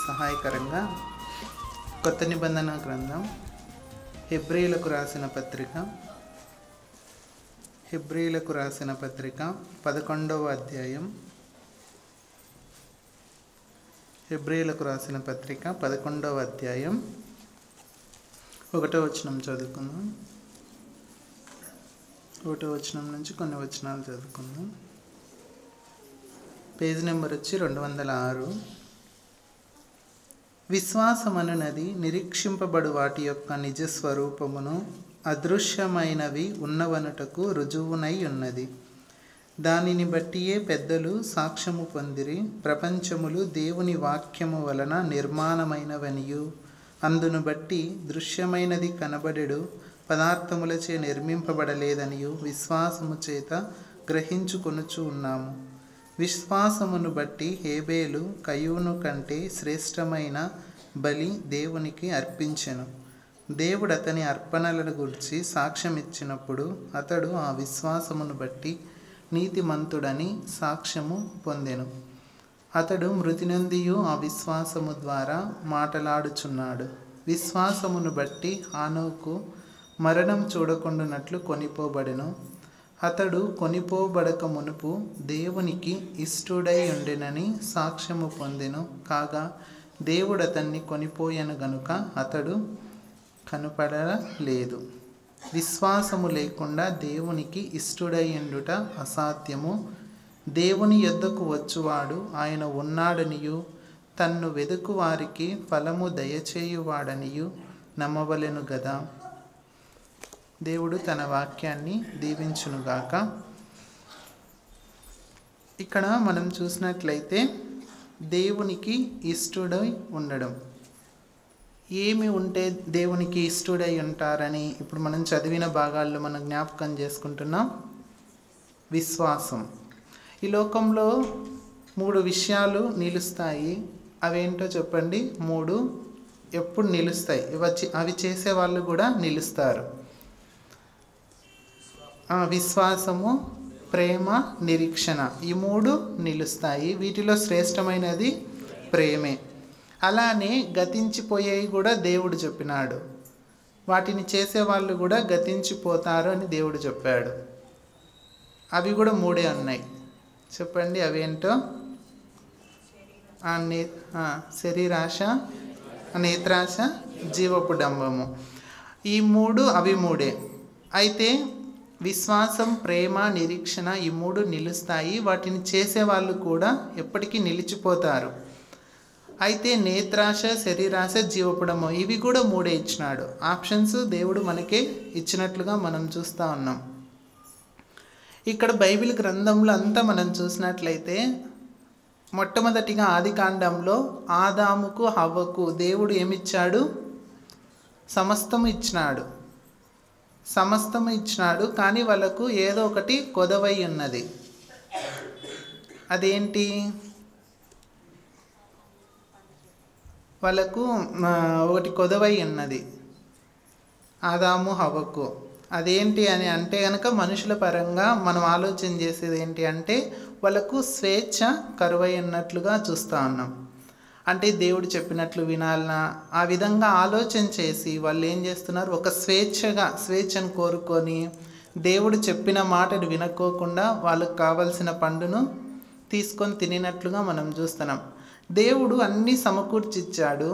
సహాయకరంగా కొత్త నిబంధన గ్రంథం హెబ్రీయులకు రాసిన పత్రిక 11వ అధ్యాయం. హెబ్రీయులకు రాసిన పత్రిక 11వ అధ్యాయం 1వ వచనం చదువుకుందాం. 1వ వచనం నుంచి కొన్ని వచనాలు చదువుకుందాం. పేజ్ నెంబర్ వచ్చి 206. విశ్వాసమనునది నిరీక్షింపబడు వాటి యొక్క నిజస్వరూపమును, అదృశ్యమైనవి ఉన్నవనుటకు రుజువునై ఉన్నది. దానిని బట్టియే పెద్దలు సాక్ష్యము పొందిరి. ప్రపంచములు దేవుని వాక్యము వలన నిర్మాణమైనవనియు, అందును బట్టి దృశ్యమైనది కనబడెడు పదార్థములచే నిర్మింపబడలేదనియు విశ్వాసము చేత గ్రహించుకొనుచు ఉన్నాము. విశ్వాసమును బట్టి హేబేలు కయీను కంటే శ్రేష్టమైన బలి దేవునికి అర్పించెను. దేవుడు అతని అర్పణలను గురించి సాక్ష్యమిచ్చినప్పుడు అతడు ఆ విశ్వాసమును బట్టి నీతిమంతుడని సాక్ష్యము పొందెను. అతడు మృతి నొందియు ఆ విశ్వాసము ద్వారా మాటలాడుచున్నాడు. విశ్వాసమును బట్టి హానోకు మరణం చూడకుండానట్లు కొనిపోబడెను. అతడు కొనిపోబడక మునుపు దేవునికి ఇష్టుడై ఉండెనని సాక్ష్యము పొందెను. కాగా దేవుడు అతన్ని కొనిపోయెను గనుక అతడు కనపడలేదు. విశ్వాసము లేకుండా దేవునికి ఇష్టుడై ఉండుట అసాధ్యము. దేవుని యొద్దకు వచ్చువాడు ఆయన ఉన్నాడనియు, తన్ను వెదుకు వారికి ఫలము దయచేయువాడనియు నమ్మవలెను గదా. దేవుడు తన వాక్యాన్ని దీవించునుగాక. ఇక్కడ మనం చూసినట్లయితే దేవునికి ఇష్టుడై ఉండడం, ఏమి ఉంటే దేవునికి ఇష్టుడై ఉంటారని ఇప్పుడు మనం చదివిన భాగాల్లో మనం జ్ఞాపకం చేసుకుంటున్నాం. విశ్వాసం. ఈ లోకంలో 3 విషయాలు నిలుస్తాయి. అవేంటో చెప్పండి. 3 ఎప్పుడు నిలుస్తాయి? అవి చేసే వాళ్ళు కూడా నిలుస్తారు. విశ్వాసము, ప్రేమ, నిరీక్షణ, ఈ 3 నిలుస్తాయి. వీటిలో శ్రేష్టమైనది ప్రేమే. అలానే గతించిపోయేవి కూడా దేవుడు చెప్పినాడు. వాటిని చేసేవాళ్ళు కూడా గతించిపోతారు అని దేవుడు చెప్పాడు. అవి కూడా 3 ఉన్నాయి. చెప్పండి అవేంటో. శరీరాశ, నేత్రాశ, జీవపు డంబము. ఈ 3 అవి 3. అయితే విశ్వాసం, ప్రేమ, నిరీక్షణ ఈ 3 నిలుస్తాయి. వాటిని చేసేవాళ్ళు కూడా ఎప్పటికీ నిలిచిపోతారు. అయితే నేత్రాశ, శరీరాశ, జీవపుడము ఇవి కూడా 3 ఇచ్చినాడు. ఆప్షన్స్ దేవుడు మనకే ఇచ్చినట్లుగా మనం చూస్తూ ఉన్నాం. ఇక్కడ బైబిల్ గ్రంథంలో అంతా మనం చూసినట్లయితే మొట్టమొదటిగా ఆదికాండంలో ఆదాముకు హవ్వకు దేవుడు ఏమిచ్చాడు? సమస్తము ఇచ్చినాడు. కానీ వాళ్ళకు ఏదో ఒకటి కొదవై ఉన్నది. అదేంటి? వాళ్ళకు ఒకటి కొదవై ఉన్నది ఆదాము హవ్వకు. అదేంటి అని అంటే కనుక మనుషుల పరంగా మనం ఆలోచన చేసేది ఏంటి అంటే వాళ్ళకు స్వేచ్ఛ కరువై ఉన్నట్లుగా చూస్తూ ఉన్నాం. అంటే దేవుడు చెప్పినట్లు వినాలనా, ఆ విధంగా ఆలోచన చేసి వాళ్ళు ఏం చేస్తున్నారు? ఒక స్వేచ్ఛను కోరుకొని దేవుడు చెప్పిన మాటను వినుకోకుండా వాళ్ళకు కావలసిన పండును తీసుకొని తినినట్లుగా మనం చూస్తున్నాం. దేవుడు అన్నీ సమకూర్చిచ్చాడు.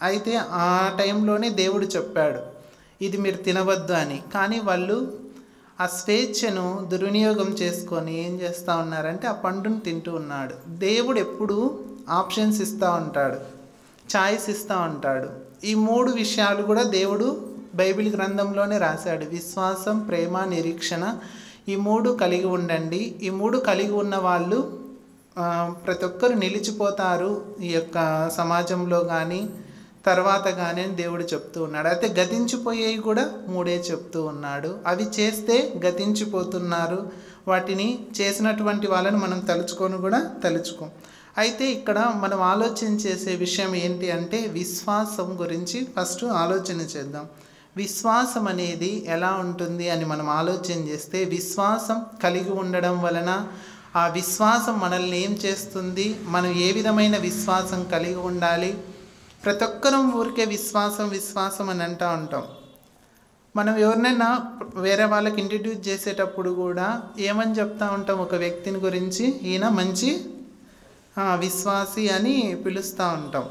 అయితే ఆ టైంలోనే దేవుడు చెప్పాడు ఇది మీరు తినవద్దు అని. కానీ వాళ్ళు ఆ స్వేచ్ఛను దుర్వినియోగం చేసుకొని ఏం చేస్తూ ఉన్నారంటే ఆ పండును తింటూ ఉన్నాడు. దేవుడు ఎప్పుడు ఆప్షన్స్ ఇస్తూ ఉంటాడు, చాయిస్ ఇస్తూ ఉంటాడు. ఈ 3 విషయాలు కూడా దేవుడు బైబిల్ గ్రంథంలోనే రాశాడు. విశ్వాసం, ప్రేమ, నిరీక్షణ ఈ 3 కలిగి ఉండండి. ఈ 3 కలిగి ఉన్న వాళ్ళు ప్రతి ఒక్కరు నిలిచిపోతారు ఈ యొక్క సమాజంలో కానీ తర్వాత కానీ అని దేవుడు చెప్తూ ఉన్నాడు. అయితే గతించిపోయేవి కూడా 3 చెప్తూ ఉన్నాడు. అవి చేస్తే గతించిపోతున్నారు. వాటిని చేసినటువంటి వాళ్ళని మనం తలుచుకోం. అయితే ఇక్కడ మనం ఆలోచన చేసే విషయం ఏంటి అంటే విశ్వాసం గురించి ఫస్ట్ ఆలోచన చేద్దాం. విశ్వాసం అనేది ఎలా ఉంటుంది అని మనం ఆలోచన చేస్తే విశ్వాసం కలిగి ఉండడం వలన ఆ విశ్వాసం మనల్ని ఏం చేస్తుంది, మనం ఏ విధమైన విశ్వాసం కలిగి ఉండాలి. ప్రతి ఒక్కరం ఊరికే విశ్వాసం విశ్వాసం అని అంటూ ఉంటాం. మనం ఎవరినైనా వేరే వాళ్ళకి ఇంట్రడ్యూస్ చేసేటప్పుడు కూడా ఏమని చెప్తా ఉంటాం, ఒక వ్యక్తిని గురించి ఈయన మంచి విశ్వాసి అని పిలుస్తూ ఉంటాం.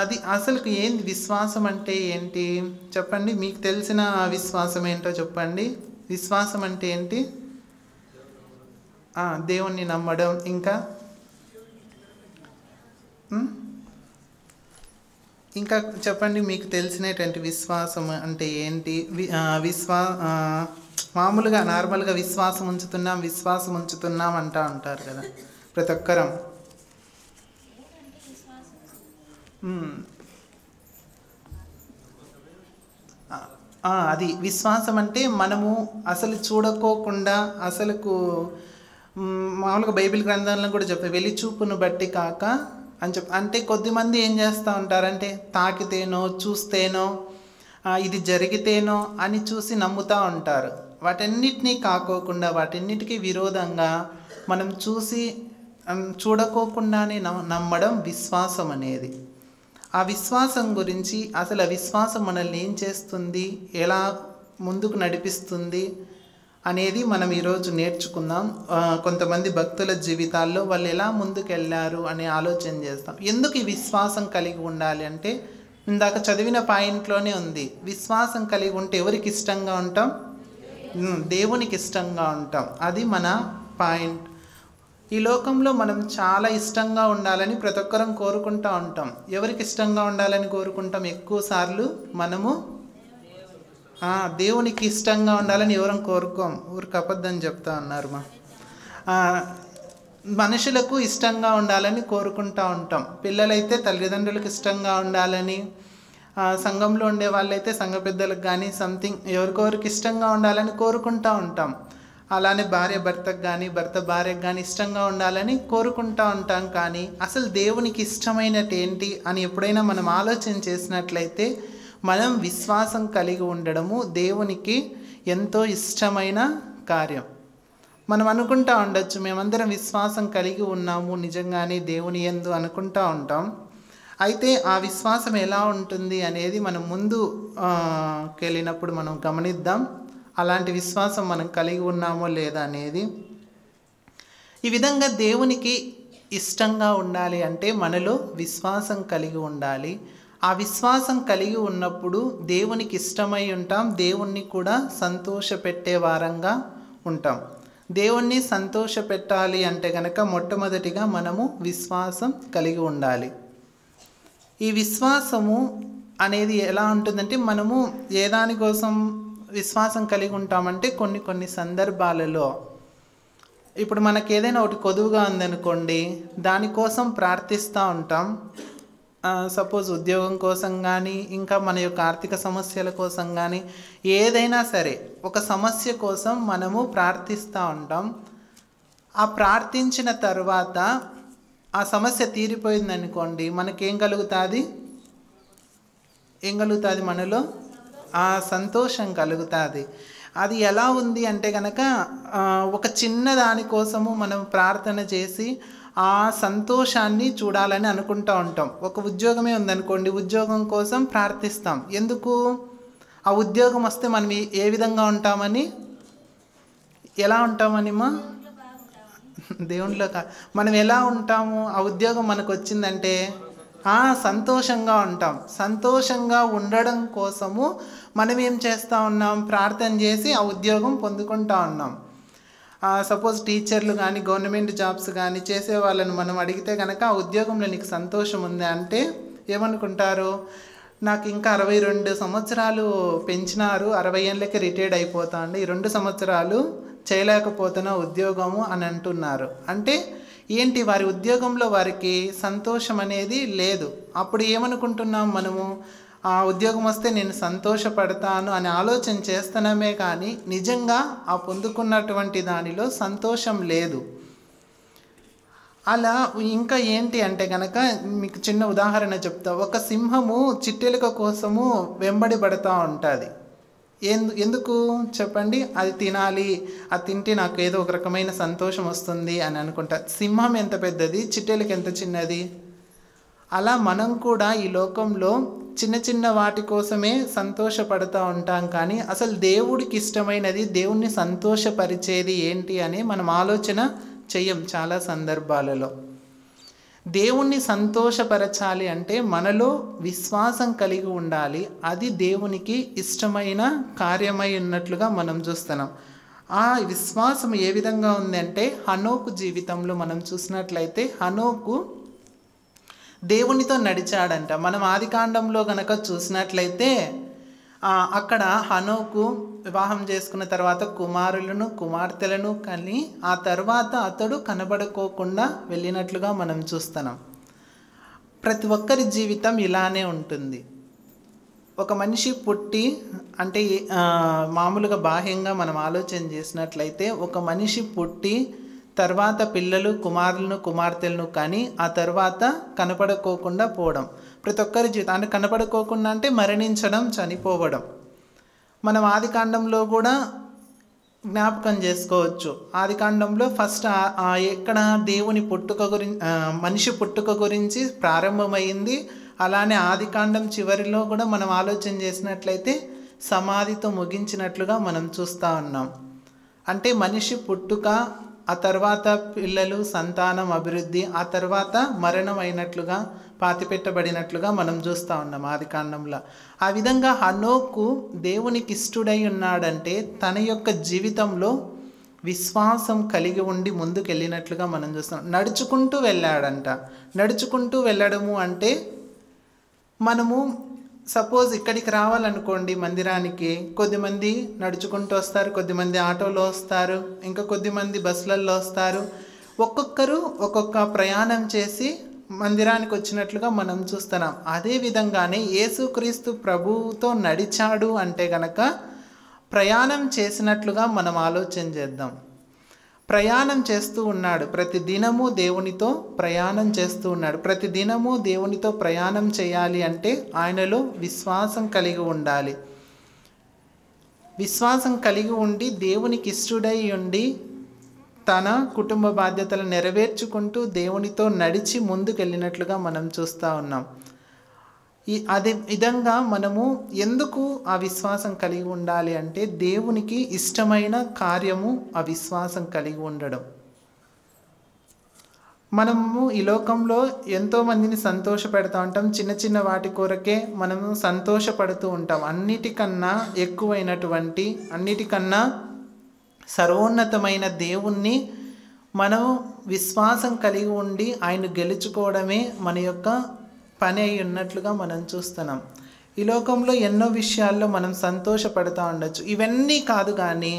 అది అసలుకి ఏంది విశ్వాసం అంటే ఏంటి చెప్పండి. మీకు తెలిసిన విశ్వాసం ఏంటో చెప్పండి. విశ్వాసం అంటే ఏంటి? దేవుణ్ణి నమ్మడం. ఇంకా ఇంకా చెప్పండి, మీకు తెలిసినటువంటి విశ్వాసం అంటే ఏంటి? మామూలుగా నార్మల్గా విశ్వాసం ఉంచుతున్నాం అంటూ ఉంటారు కదా ప్రతి ఒక్కరం. అది విశ్వాసం అంటే మనము అసలు చూడకోకుండా అసలుకు మామూలుగా బైబిల్ గ్రంథాలను కూడా చెప్తారు, వెలి చూపును బట్టి కాక అని అంటే కొద్దిమంది ఏం చేస్తూ ఉంటారంటే తాకితేనో చూస్తేనో ఇది జరిగితేనో అని చూసి నమ్ముతూ ఉంటారు. వాటన్నిటినీ కాకోకుండా వాటన్నిటికీ విరోధంగా మనం చూడకోకుండానే నమ్మడం విశ్వాసం అనేది. ఆ విశ్వాసం గురించి అసలు ఆ విశ్వాసం మనల్ని ఏం చేస్తుంది, ఎలా ముందుకు నడిపిస్తుంది అనేది మనం ఈరోజు నేర్చుకుందాం. కొంతమంది భక్తుల జీవితాల్లో వాళ్ళు ఎలా ముందుకు వెళ్ళారు అనే ఆలోచన చేస్తాం. ఎందుకు ఈ విశ్వాసం కలిగి ఉండాలి అంటే ఇందాక చదివిన పాయింట్లోనే ఉంది. విశ్వాసం కలిగి ఉంటే ఎవరికి ఇష్టంగా ఉంటాం? దేవునికి ఇష్టంగా ఉంటాం. అది మన పాయింట్. ఈ లోకంలో మనం చాలా ఇష్టంగా ఉండాలని ప్రతి ఒక్కరం కోరుకుంటూ ఉంటాం. ఎవరికి ఇష్టంగా ఉండాలని కోరుకుంటాం? ఎక్కువ సార్లు మనము దేవునికి ఇష్టంగా ఉండాలని ఎవరం కోరుకోం. ఊరికి అబద్ధం చెప్తా ఉన్నారు మనుషులకు ఇష్టంగా ఉండాలని కోరుకుంటూ ఉంటాం. పిల్లలైతే తల్లిదండ్రులకు ఇష్టంగా ఉండాలని, సంఘంలో ఉండే వాళ్ళైతే సంఘ పెద్దలకు కానీ సంథింగ్ ఎవరికొవరికి ఇష్టంగా ఉండాలని కోరుకుంటూ ఉంటాం. అలానే భార్య భర్తకు కానీ భర్త భార్యకు కానీ ఇష్టంగా ఉండాలని కోరుకుంటూ ఉంటాం. కానీ అసలు దేవునికి ఇష్టమైనట్టు ఏంటి అని ఎప్పుడైనా మనం ఆలోచన చేసినట్లయితే మనం విశ్వాసం కలిగి ఉండడము దేవునికి ఎంతో ఇష్టమైన కార్యం. మనం అనుకుంటూ ఉండొచ్చు మేమందరం విశ్వాసం కలిగి ఉన్నాము నిజంగానే దేవుని యందు అనుకుంటూ ఉంటాం. అయితే ఆ విశ్వాసం ఎలా ఉంటుంది అనేది మనం ముందుకెళ్ళినప్పుడు మనం గమనిద్దాం. అలాంటి విశ్వాసం మనం కలిగి ఉన్నామో లేదా అనేది. ఈ విధంగా దేవునికి ఇష్టంగా ఉండాలి అంటే మనలో విశ్వాసం కలిగి ఉండాలి. ఆ విశ్వాసం కలిగి ఉన్నప్పుడు దేవునికి ఇష్టమై ఉంటాం, దేవుణ్ణి కూడా సంతోషపెట్టే వారంగా ఉంటాం. దేవుణ్ణి సంతోషపెట్టాలి అంటే కనుక మొట్టమొదటిగా మనము విశ్వాసం కలిగి ఉండాలి. ఈ విశ్వాసము అనేది ఎలా ఉంటుందంటే మనము ఏ దానికోసం విశ్వాసం కలిగి ఉంటామంటే కొన్ని సందర్భాలలో ఇప్పుడు మనకు ఏదైనా ఒకటి కొదువుగా ఉందనుకోండి, దానికోసం ప్రార్థిస్తూ ఉంటాం. సపోజ్ ఉద్యోగం కోసం కానీ ఇంకా మన యొక్క ఆర్థిక సమస్యల కోసం కానీ ఏదైనా సరే ఒక సమస్య కోసం మనము ప్రార్థిస్తూ ఉంటాం. ఆ ప్రార్థించిన తర్వాత ఆ సమస్య తీరిపోయిందనుకోండి, మనకేం కలుగుతుంది? మనలో ఆ సంతోషం కలుగుతుంది. అది ఎలా ఉంది అంటే కనుక ఒక చిన్న దానికోసము మనం ప్రార్థన చేసి ఆ సంతోషాన్ని చూడాలని అనుకుంటూ ఉంటాం. ఒక ఉద్యోగమే ఉందనుకోండి, ఉద్యోగం కోసం ప్రార్థిస్తాం. ఎందుకు? ఆ ఉద్యోగం వస్తే మనం ఏ విధంగా ఉంటామని, ఎలా ఉంటామని దేవునిలో మనం ఎలా ఉంటాము? ఆ ఉద్యోగం మనకు వచ్చిందంటే సంతోషంగా ఉంటాం. సంతోషంగా ఉండడం కోసము మనం ఏం చేస్తూ ఉన్నాం? ప్రార్థన చేసి ఆ ఉద్యోగం పొందుకుంటూ ఉన్నాం. సపోజ్ టీచర్లు కానీ గవర్నమెంట్ జాబ్స్ కానీ చేసే వాళ్ళని మనం అడిగితే కనుక ఆ ఉద్యోగంలో నీకు సంతోషం ఉంది అంటే ఏమనుకుంటారు? నాకు ఇంకా 62 సంవత్సరాలు పెంచినారు, 60 ఏళ్ళకి రిటైర్డ్ అయిపోతా అండి, ఈ 2 సంవత్సరాలు చేయలేకపోతున్నా ఉద్యోగము అని అంటున్నారు. అంటే ఏంటి? వారి ఉద్యోగంలో వారికి సంతోషం అనేది లేదు. అప్పుడు ఏమనుకుంటున్నాం మనము? ఆ ఉద్యోగం వస్తే నేను సంతోషపడతాను అని ఆలోచన చేస్తున్నామే కానీ నిజంగా ఆ పొందుకున్నటువంటి దానిలో సంతోషం లేదు. అలా ఇంకా ఏంటి అంటే కనుక మీకు చిన్న ఉదాహరణ చెప్తా. ఒక సింహము చిట్టెలుక కోసము వెంబడి పడుతూ ఉంటుంది. ఎందుకు చెప్పండి? అది తినాలి, అది తింటే నాకు ఏదో ఒక రకమైన సంతోషం వస్తుంది అని అనుకుంటా. సింహం ఎంత పెద్దది, చిట్టెలకి ఎంత చిన్నది. అలా మనం కూడా ఈ లోకంలో చిన్న చిన్న వాటి కోసమే సంతోషపడుతూ ఉంటాం, కానీ అసలు దేవుడికి ఇష్టమైనది, దేవుణ్ణి సంతోషపరిచేది ఏంటి అని మనం ఆలోచన చెయ్యం చాలా సందర్భాలలో. దేవుణ్ణి సంతోషపరచాలి అంటే మనలో విశ్వాసం కలిగి ఉండాలి. అది దేవునికి ఇష్టమైన కార్యమై ఉన్నట్లుగా మనం చూస్తున్నాం. ఆ విశ్వాసం ఏ విధంగా ఉందంటే హనోకు జీవితంలో మనం చూసినట్లయితే హనోకు దేవునితో నడిచాడంట. మనం ఆదికాండంలో గనక చూసినట్లయితే అక్కడ హనోకు వివాహం చేసుకున్న తర్వాత కుమారులను కుమార్తెలను కని ఆ తర్వాత అతడు కనబడుకోకుండా వెళ్ళినట్లుగా మనం చూస్తున్నాం. ప్రతి ఒక్కరి జీవితం ఇలానే ఉంటుంది. ఒక మనిషి పుట్టి అంటే మామూలుగా బాహ్యంగా మనం ఆలోచన చేసినట్లయితే ఒక మనిషి పుట్టి తర్వాత పిల్లలు కుమారులను కుమార్తెలను కానీ ఆ తర్వాత కనపడుకోకుండా పోవడం ప్రతి ఒక్కరి జీవితం. అంటే కనపడుకోకుండా అంటే మరణించడం, చనిపోవడం. మనం ఆదికాండంలో కూడా జ్ఞాపకం చేసుకోవచ్చు. ఆదికాండంలో ఫస్ట్ ఎక్కడ దేవుని మనిషి పుట్టుక గురించి ప్రారంభమైంది. అలానే ఆదికాండం చివరిలో కూడా మనం ఆలోచన చేసినట్లయితే సమాధితో ముగించినట్లుగా మనం చూస్తూ ఉన్నాం. అంటే మనిషి పుట్టుక, ఆ తర్వాత పిల్లలు, సంతానం, అభివృద్ధి, ఆ తర్వాత మరణం అయినట్లుగా పాతిపెట్టబడినట్లుగా మనం చూస్తూ ఉన్నాం ఆదికాండంలో. ఆ విధంగా హనోకు దేవునికి ఇష్టడై ఉన్నాడంటే తన యొక్క జీవితంలో విశ్వాసం కలిగి ఉండి ముందుకు వెళ్ళినట్లుగా మనం చూస్తాం. నడుచుకుంటూ వెళ్ళాడంట. నడుచుకుంటూ వెళ్ళడము అంటే మనము సపోజ్ ఇక్కడికి రావాలనుకోండి మందిరానికి, కొద్దిమంది నడుచుకుంటూ వస్తారు, కొద్దిమంది ఆటోలో వస్తారు, ఇంకా కొద్దిమంది బస్సులలో వస్తారు. ఒక్కొక్కరు ఒక్కొక్క ప్రయాణం చేసి మందిరానికి వచ్చినట్లుగా మనం చూస్తున్నాం. అదే విధంగానే యేసుక్రీస్తు ప్రభువుతో నడిచాడు అంటే గనక ప్రయాణం చేసినట్లుగా మనం ఆలోచన చేద్దాం. ప్రయాణం చేస్తూ ఉన్నాడు, ప్రతి దినము దేవునితో ప్రయాణం చేస్తూ ఉన్నాడు. ప్రతి దినము దేవునితో ప్రయాణం చేయాలి అంటే ఆయనలో విశ్వాసం కలిగి ఉండాలి. విశ్వాసం కలిగి ఉండి దేవునికి ఇష్టడై ఉండి తన కుటుంబ బాధ్యతలు నెరవేర్చుకుంటూ దేవునితో నడిచి ముందుకెళ్ళినట్లుగా మనం చూస్తూ ఉన్నాం. అదే విధంగా మనము ఎందుకు ఆ విశ్వాసం కలిగి ఉండాలి అంటే దేవునికి ఇష్టమైన కార్యము ఆ విశ్వాసం కలిగి ఉండడం. మనము ఈ లోకంలో ఎంతోమందిని సంతోషపెడతా ఉంటాం. చిన్న చిన్న వాటి కొరకే మనము సంతోషపడుతూ ఉంటాం. అన్నిటికన్నా ఎక్కువైనటువంటి, అన్నిటికన్నా సర్వోన్నతమైన దేవుణ్ణి మనం విశ్వాసం కలిగి ఉండి ఆయన గెలుచుకోవడమే మన యొక్క పని అయి ఉన్నట్లుగా మనం చూస్తున్నాం. ఈ లోకంలో ఎన్నో విషయాల్లో మనం సంతోషపడుతూ ఉండొచ్చు. ఇవన్నీ కాదు కానీ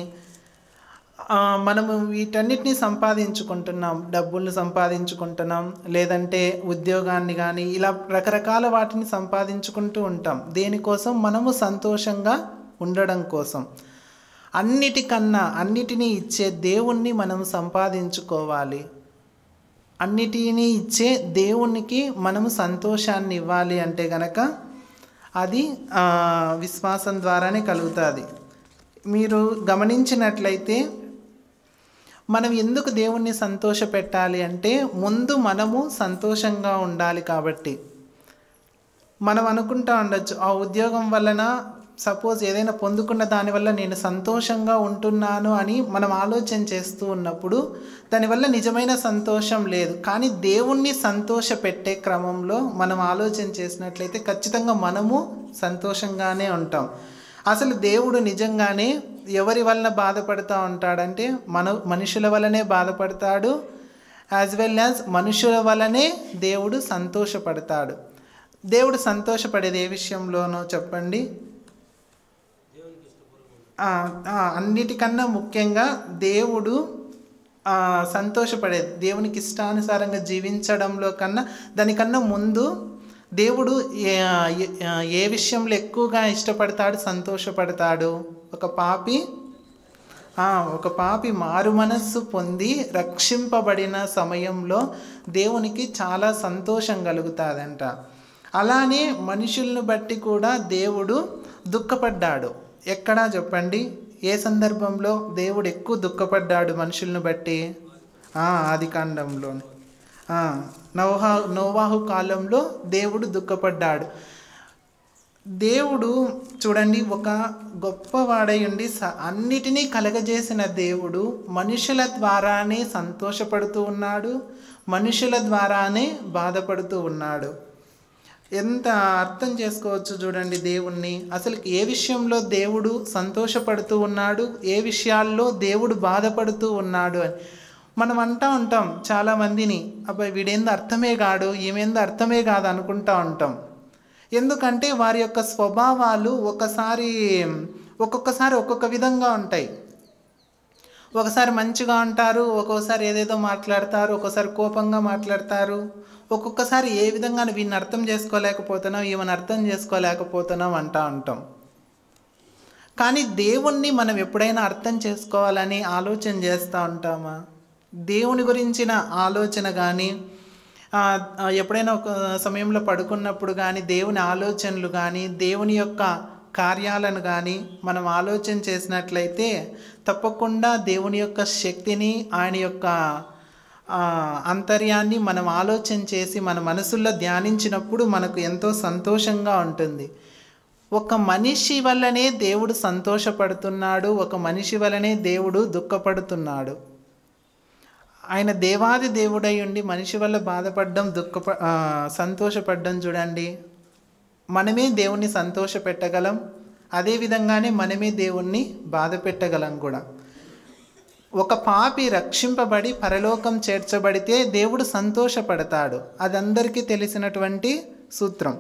మనము వీటన్నిటిని సంపాదించుకుంటున్నాం, డబ్బులు సంపాదించుకుంటున్నాం, లేదంటే ఉద్యోగాన్ని కానీ ఇలా రకరకాల వాటిని సంపాదించుకుంటూ ఉంటాం. దేనికోసం? మనము సంతోషంగా ఉండడం కోసం. అన్నిటినీ ఇచ్చే దేవుణ్ణి మనం సంపాదించుకోవాలి. అన్నిటినీ ఇచ్చే దేవునికి మనము సంతోషాన్ని ఇవ్వాలి అంటే గనక అది విశ్వాసం ద్వారానే కలుగుతుంది. మీరు గమనించినట్లయితే మనం ఎందుకు దేవుణ్ణి సంతోష పెట్టాలి అంటే ముందు మనము సంతోషంగా ఉండాలి కాబట్టి. మనం అనుకుంటా ఉండొచ్చు ఆ ఉద్యోగం వలన సపోజ్ ఏదైనా పొందుకున్న దానివల్ల నేను సంతోషంగా ఉంటున్నాను అని మనం ఆలోచన చేస్తూ ఉన్నప్పుడు దానివల్ల నిజమైన సంతోషం లేదు. కానీ దేవుణ్ణి సంతోష పెట్టే క్రమంలో మనం ఆలోచన చేసినట్లయితే ఖచ్చితంగా మనము సంతోషంగానే ఉంటాం. అసలు దేవుడు నిజంగానే ఎవరి వలన బాధపడుతూ ఉంటాడంటే మనుషుల వలనే బాధపడతాడు, యాజ్ వెల్ యాజ్ మనుషుల వలనే దేవుడు సంతోషపడతాడు. దేవుడు సంతోషపడేది ఏ విషయంలోనో చెప్పండి? అన్నిటికన్నా ముఖ్యంగా దేవుడు సంతోషపడేది దేవునికి ఇష్టానుసారంగా జీవించడంలో కన్నా దానికన్నా ముందు దేవుడు ఏ విషయంలో ఎక్కువగా ఇష్టపడతాడు, సంతోషపడతాడు? ఒక పాపి మారు మనస్సు పొంది రక్షింపబడిన సమయంలో దేవునికి చాలా సంతోషం కలుగుతుందంట. అలానే మనుషులను బట్టి కూడా దేవుడు దుఃఖపడ్డాడు. ఎక్కడా చెప్పండి? ఏ సందర్భంలో దేవుడు ఎక్కువ దుఃఖపడ్డాడు మనుషులను బట్టి? ఆదికాండంలోని నోవాహు కాలంలో దేవుడు దుఃఖపడ్డాడు. దేవుడు చూడండి, ఒక గొప్పవాడై ఉండి అన్నిటినీ కలగజేసిన దేవుడు మనుషుల ద్వారానే సంతోషపడుతూ ఉన్నాడు, మనుషుల ద్వారానే బాధపడుతూ ఉన్నాడు. ఎంత అర్థం చేసుకోవచ్చు చూడండి దేవుణ్ణి. అసలు ఏ విషయంలో దేవుడు సంతోషపడుతూ ఉన్నాడు, ఏ విషయాల్లో దేవుడు బాధపడుతూ ఉన్నాడు అని మనం అంటూ ఉంటాం. చాలామందిని, అబ్బాయి వీడేందో అర్థమే కాడు, ఈమెందో అర్థమే కాదు అనుకుంటూ ఉంటాం. ఎందుకంటే వారి యొక్క స్వభావాలు ఒక్కొక్కసారి ఒక్కొక్క విధంగా ఉంటాయి. ఒకసారి మంచిగా ఉంటారు, ఒక్కొక్కసారి ఏదేదో మాట్లాడతారు, ఒక్కోసారి కోపంగా మాట్లాడతారు, ఒక్కొక్కసారి ఏ విధంగా వీడిని అర్థం చేసుకోలేకపోతున్నాం, ఈమెను అర్థం చేసుకోలేకపోతున్నాం అంటూ ఉంటాం. కానీ దేవుణ్ణి మనం ఎప్పుడైనా అర్థం చేసుకోవాలని ఆలోచన చేస్తూ ఉంటామా? దేవుని గురించిన ఆలోచన కానీ, ఎప్పుడైనా ఒక సమయంలో పడుకున్నప్పుడు కానీ దేవుని ఆలోచనలు కానీ, దేవుని యొక్క కార్యాలను కానీ మనం ఆలోచన చేసినట్లయితే తప్పకుండా దేవుని యొక్క శక్తిని, ఆయన యొక్క అంతర్యాన్ని మనం ఆలోచన చేసి మన మనసుల్లో ధ్యానించినప్పుడు మనకు ఎంతో సంతోషంగా ఉంటుంది. ఒక మనిషి వల్లనే దేవుడు సంతోషపడుతున్నాడు, ఒక మనిషి వల్లనే దేవుడు దుఃఖపడుతున్నాడు. ఆయన దేవాది దేవుడై ఉండి మనిషి వల్ల బాధపడడం, సంతోషపడడం చూడండి. మనమే దేవుణ్ణి సంతోష పెట్టగలం, అదేవిధంగానే మనమే దేవుణ్ణి బాధ పెట్టగలం కూడా. ఒక పాపి రక్షింపబడి పరలోకం చేర్చబడితే దేవుడు సంతోషపడతాడు. అది అందరికీ తెలిసినటువంటి సూత్రం.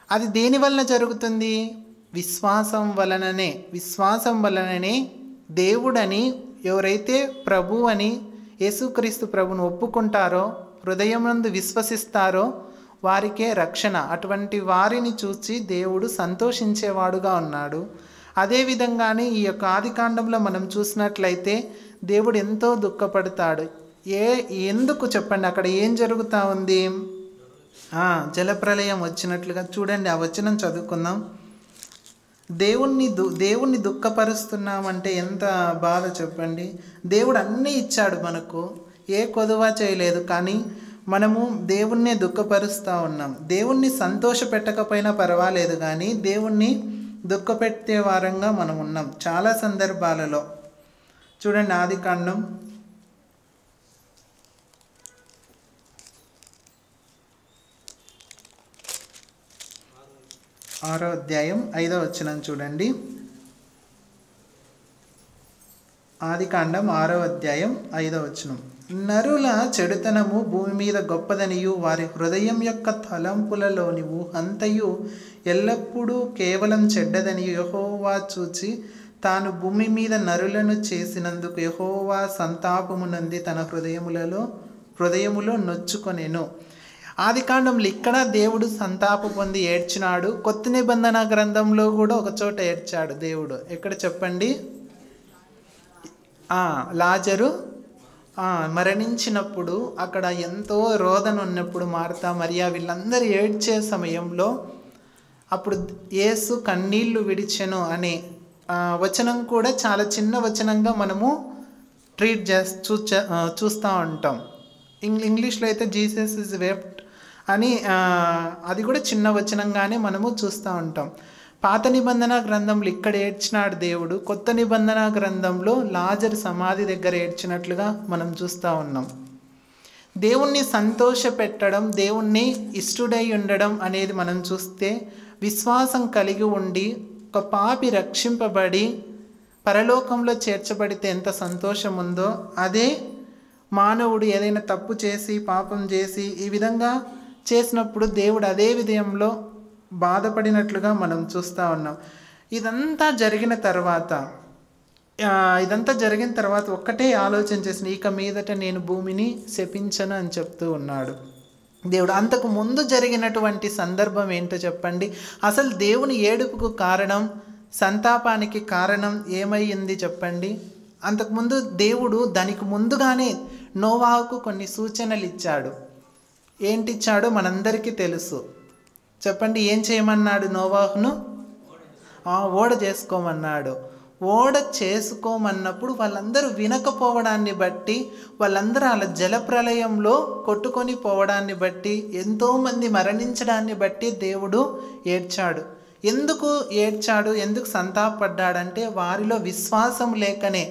అది దేని వలన జరుగుతుంది? విశ్వాసం వలననే దేవుడని ఎవరైతే ప్రభు అని యేసుక్రీస్తు ప్రభును ఒప్పుకుంటారో, హృదయమందు విశ్వసిస్తారో వారికే రక్షణ. అటువంటి వారిని చూసి దేవుడు సంతోషించేవాడుగా ఉన్నాడు. అదేవిధంగానే ఈ యొక్క ఆదికాండంలో మనం చూసినట్లయితే దేవుడు ఎంతో దుఃఖపడతాడు. ఎందుకు చెప్పండి? అక్కడ ఏం జరుగుతూ ఉంది? జలప్రలయం వచ్చినట్లుగా చూడండి. ఆ వచనం చదువుకుందాం. దేవుణ్ణి దుఃఖపరుస్తున్నామంటే ఎంత బాధ చెప్పండి. దేవుడు అన్నీ ఇచ్చాడు మనకు, ఏ కొదువ చేయలేదు, కానీ మనము దేవుణ్ణే దుఃఖపరుస్తూ ఉన్నాం. దేవుణ్ణి సంతోష పెట్టకపోయినా పర్వాలేదు, కానీ దేవుణ్ణి దుఃఖపెట్టే వారంగా మనం ఉన్నాం చాలా సందర్భాలలో. చూడండి, ఆదికాండం 6వ అధ్యాయం 5వ వచనం చూడండి. ఆదికాండం 6వ అధ్యాయం 5వ వచనం. నరుల చెడుతనము భూమి మీద గొప్పదనియు, వారి హృదయం యొక్క తలంపులలోని ఊహంతయు ఎల్లప్పుడూ కేవలం చెడ్డదనియు యెహోవా చూచి తాను భూమి మీద నరులను చేసినందుకు యెహోవా సంతాపము నంది తన హృదయములో నొచ్చుకొనెను. ఆదికాండంలో ఇక్కడ దేవుడు సంతాప పొంది ఏడ్చినాడు. కొత్త నిబంధన గ్రంథంలో కూడా ఒక చోట ఏడ్చాడు దేవుడు. ఎక్కడ చెప్పండి? లాజరు మరణించినప్పుడు, అక్కడ ఎంతో రోదన ఉన్నప్పుడు మార్తా మరియా వీళ్ళందరూ ఏడ్చే సమయంలో అప్పుడు యేసు కన్నీళ్లు విడిచెను అనే వచనం కూడా చాలా చిన్న వచనంగా మనము చూస్తూ ఉంటాం. ఇంగ్లీష్లో అయితే జీసస్ ఇస్ వెప్ట్ అని, అది కూడా చిన్న వచనంగానే మనము చూస్తూ ఉంటాం. పాత నిబంధన గ్రంథంలో ఇక్కడ ఏడ్చినాడు దేవుడు, కొత్త నిబంధన గ్రంథంలో లాజరు సమాధి దగ్గర ఏడ్చినట్లుగా మనం చూస్తూ ఉన్నాం. దేవుణ్ణి సంతోష పెట్టడం, దేవుణ్ణి ఇష్టడై ఉండడం అనేది మనం చూస్తే, విశ్వాసం కలిగి ఉండి ఒక పాపి రక్షింపబడి పరలోకంలో చేర్చబడితే ఎంత సంతోషం ఉందో, అదే మానవుడు ఏదైనా తప్పు చేసి పాపం చేసి ఈ విధంగా చేసినప్పుడు దేవుడు అదే విధంలో బాధపడినట్లుగా మనం చూస్తూ ఉన్నాం. ఇదంతా జరిగిన తర్వాత ఒక్కటే ఆలోచన చేసిన, ఇక మీదట నేను భూమిని శపించను అని చెప్తూ ఉన్నాడు దేవుడు. అంతకు ముందు జరిగినటువంటి సందర్భం ఏంటో చెప్పండి? అసలు దేవుని ఏడుపుకు కారణం, సంతాపానికి కారణం ఏమైంది చెప్పండి? అంతకుముందు దేవుడు దానికి ముందుగానే నోవాహుకు కొన్ని సూచనలు ఇచ్చాడు. ఏంటిచ్చాడో మనందరికీ తెలుసు. చెప్పండి, ఏం చేయమన్నాడు నోవాహును? ఓడ చేసుకోమన్నాడు. ఓడ చేసుకోమన్నప్పుడు వాళ్ళందరూ వినకపోవడాన్ని బట్టి, వాళ్ళందరూ అలా జలప్రలయంలో కొట్టుకొని పోవడాన్ని బట్టి, ఎంతోమంది మరణించడాన్ని బట్టి దేవుడు ఏడ్చాడు. ఎందుకు ఏడ్చాడు, ఎందుకు సంతాపడ్డాడంటే వారిలో విశ్వాసం లేకనే.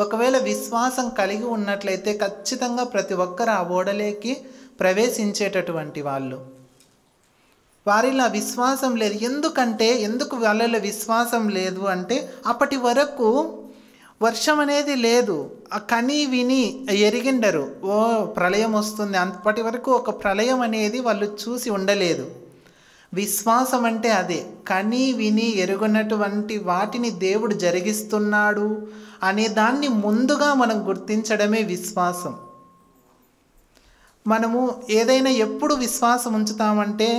ఒకవేళ విశ్వాసం కలిగి ఉన్నట్లయితే ఖచ్చితంగా ప్రతి ఒక్కరు ఆ ఓడలోకి ప్రవేశించేటటువంటి వాళ్ళు. వారిలో విశ్వాసం లేదు. ఎందుకు వాళ్ళలో విశ్వాసం లేదు అంటే అప్పటి వరకు వర్షం అనేది లేదు. కని విని ఎరిగిండరు ప్రళయం వస్తుంది. అప్పటి వరకు ఒక ప్రళయం అనేది వాళ్ళు చూసి ఉండలేదు. విశ్వాసం అంటే అదే, కని విని ఎరుగునటువంటి వాటిని దేవుడు జరిగిస్తున్నాడు అనే దాన్ని ముందుగా మనం గుర్తించడమే విశ్వాసం. మనము ఏదైనా ఎప్పుడు విశ్వాసం ఉంచుతామంటే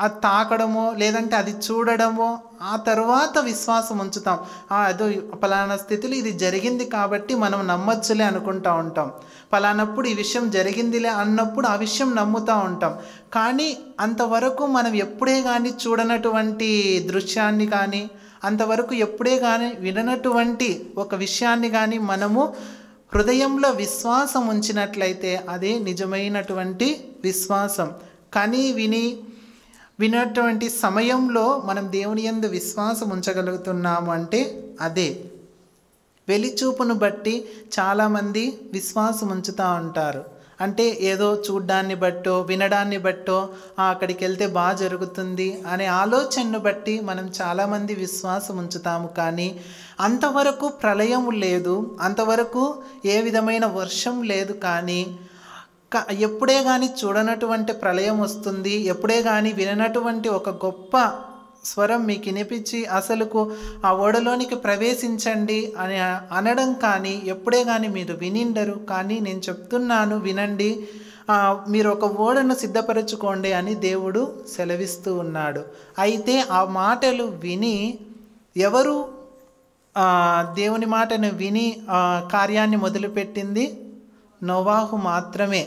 అది తాకడమో లేదంటే అది చూడడమో ఆ తర్వాత విశ్వాసం ఉంచుతాం. అదో పలానా స్థితిలో ఇది జరిగింది కాబట్టి మనం నమ్మచ్చులే అనుకుంటూ ఉంటాం. పలానప్పుడు ఈ విషయం జరిగిందిలే అన్నప్పుడు ఆ విషయం నమ్ముతూ ఉంటాం. కానీ అంతవరకు మనం ఎప్పుడే కానీ చూడనటువంటి దృశ్యాన్ని కానీ, అంతవరకు ఎప్పుడే కానీ విననటువంటి ఒక విషయాన్ని కానీ మనము హృదయంలో విశ్వాసం ఉంచినట్లయితే అదే నిజమైనటువంటి విశ్వాసం. కని వినటువంటి సమయంలో మనం దేవుని యందు విశ్వాసం ఉంచగలుగుతున్నాము అంటే అదే. వెలిచూపును బట్టి చాలామంది విశ్వాసం ఉంచుతూ ఉంటారు. అంటే ఏదో చూడ్డాన్ని బట్టో వినడాన్ని బట్టో అక్కడికి వెళ్తే బాగా జరుగుతుంది అనే ఆలోచనను బట్టి మనం చాలామంది విశ్వాసం ఉంచుతాము. కానీ అంతవరకు ప్రళయం లేదు, అంతవరకు ఏ విధమైన వర్షం లేదు. కానీ ఎప్పుడే కానీ చూడనటువంటి ప్రళయం వస్తుంది, ఎప్పుడే కానీ విననటువంటి ఒక గొప్ప స్వరం మీకు వినిపించి అసలుకు ఆ ఓడలోనికి ప్రవేశించండి అని అనడం కానీ ఎప్పుడే కానీ మీరు వినిండరు. కానీ నేను చెప్తున్నాను, వినండి, మీరు ఒక ఓడను సిద్ధపరచుకోండి అని దేవుడు సెలవిస్తూ ఉన్నాడు. అయితే ఆ మాటలు విని ఎవరు దేవుని మాటను విని కార్యాన్ని మొదలుపెట్టింది? నోవాహు మాత్రమే.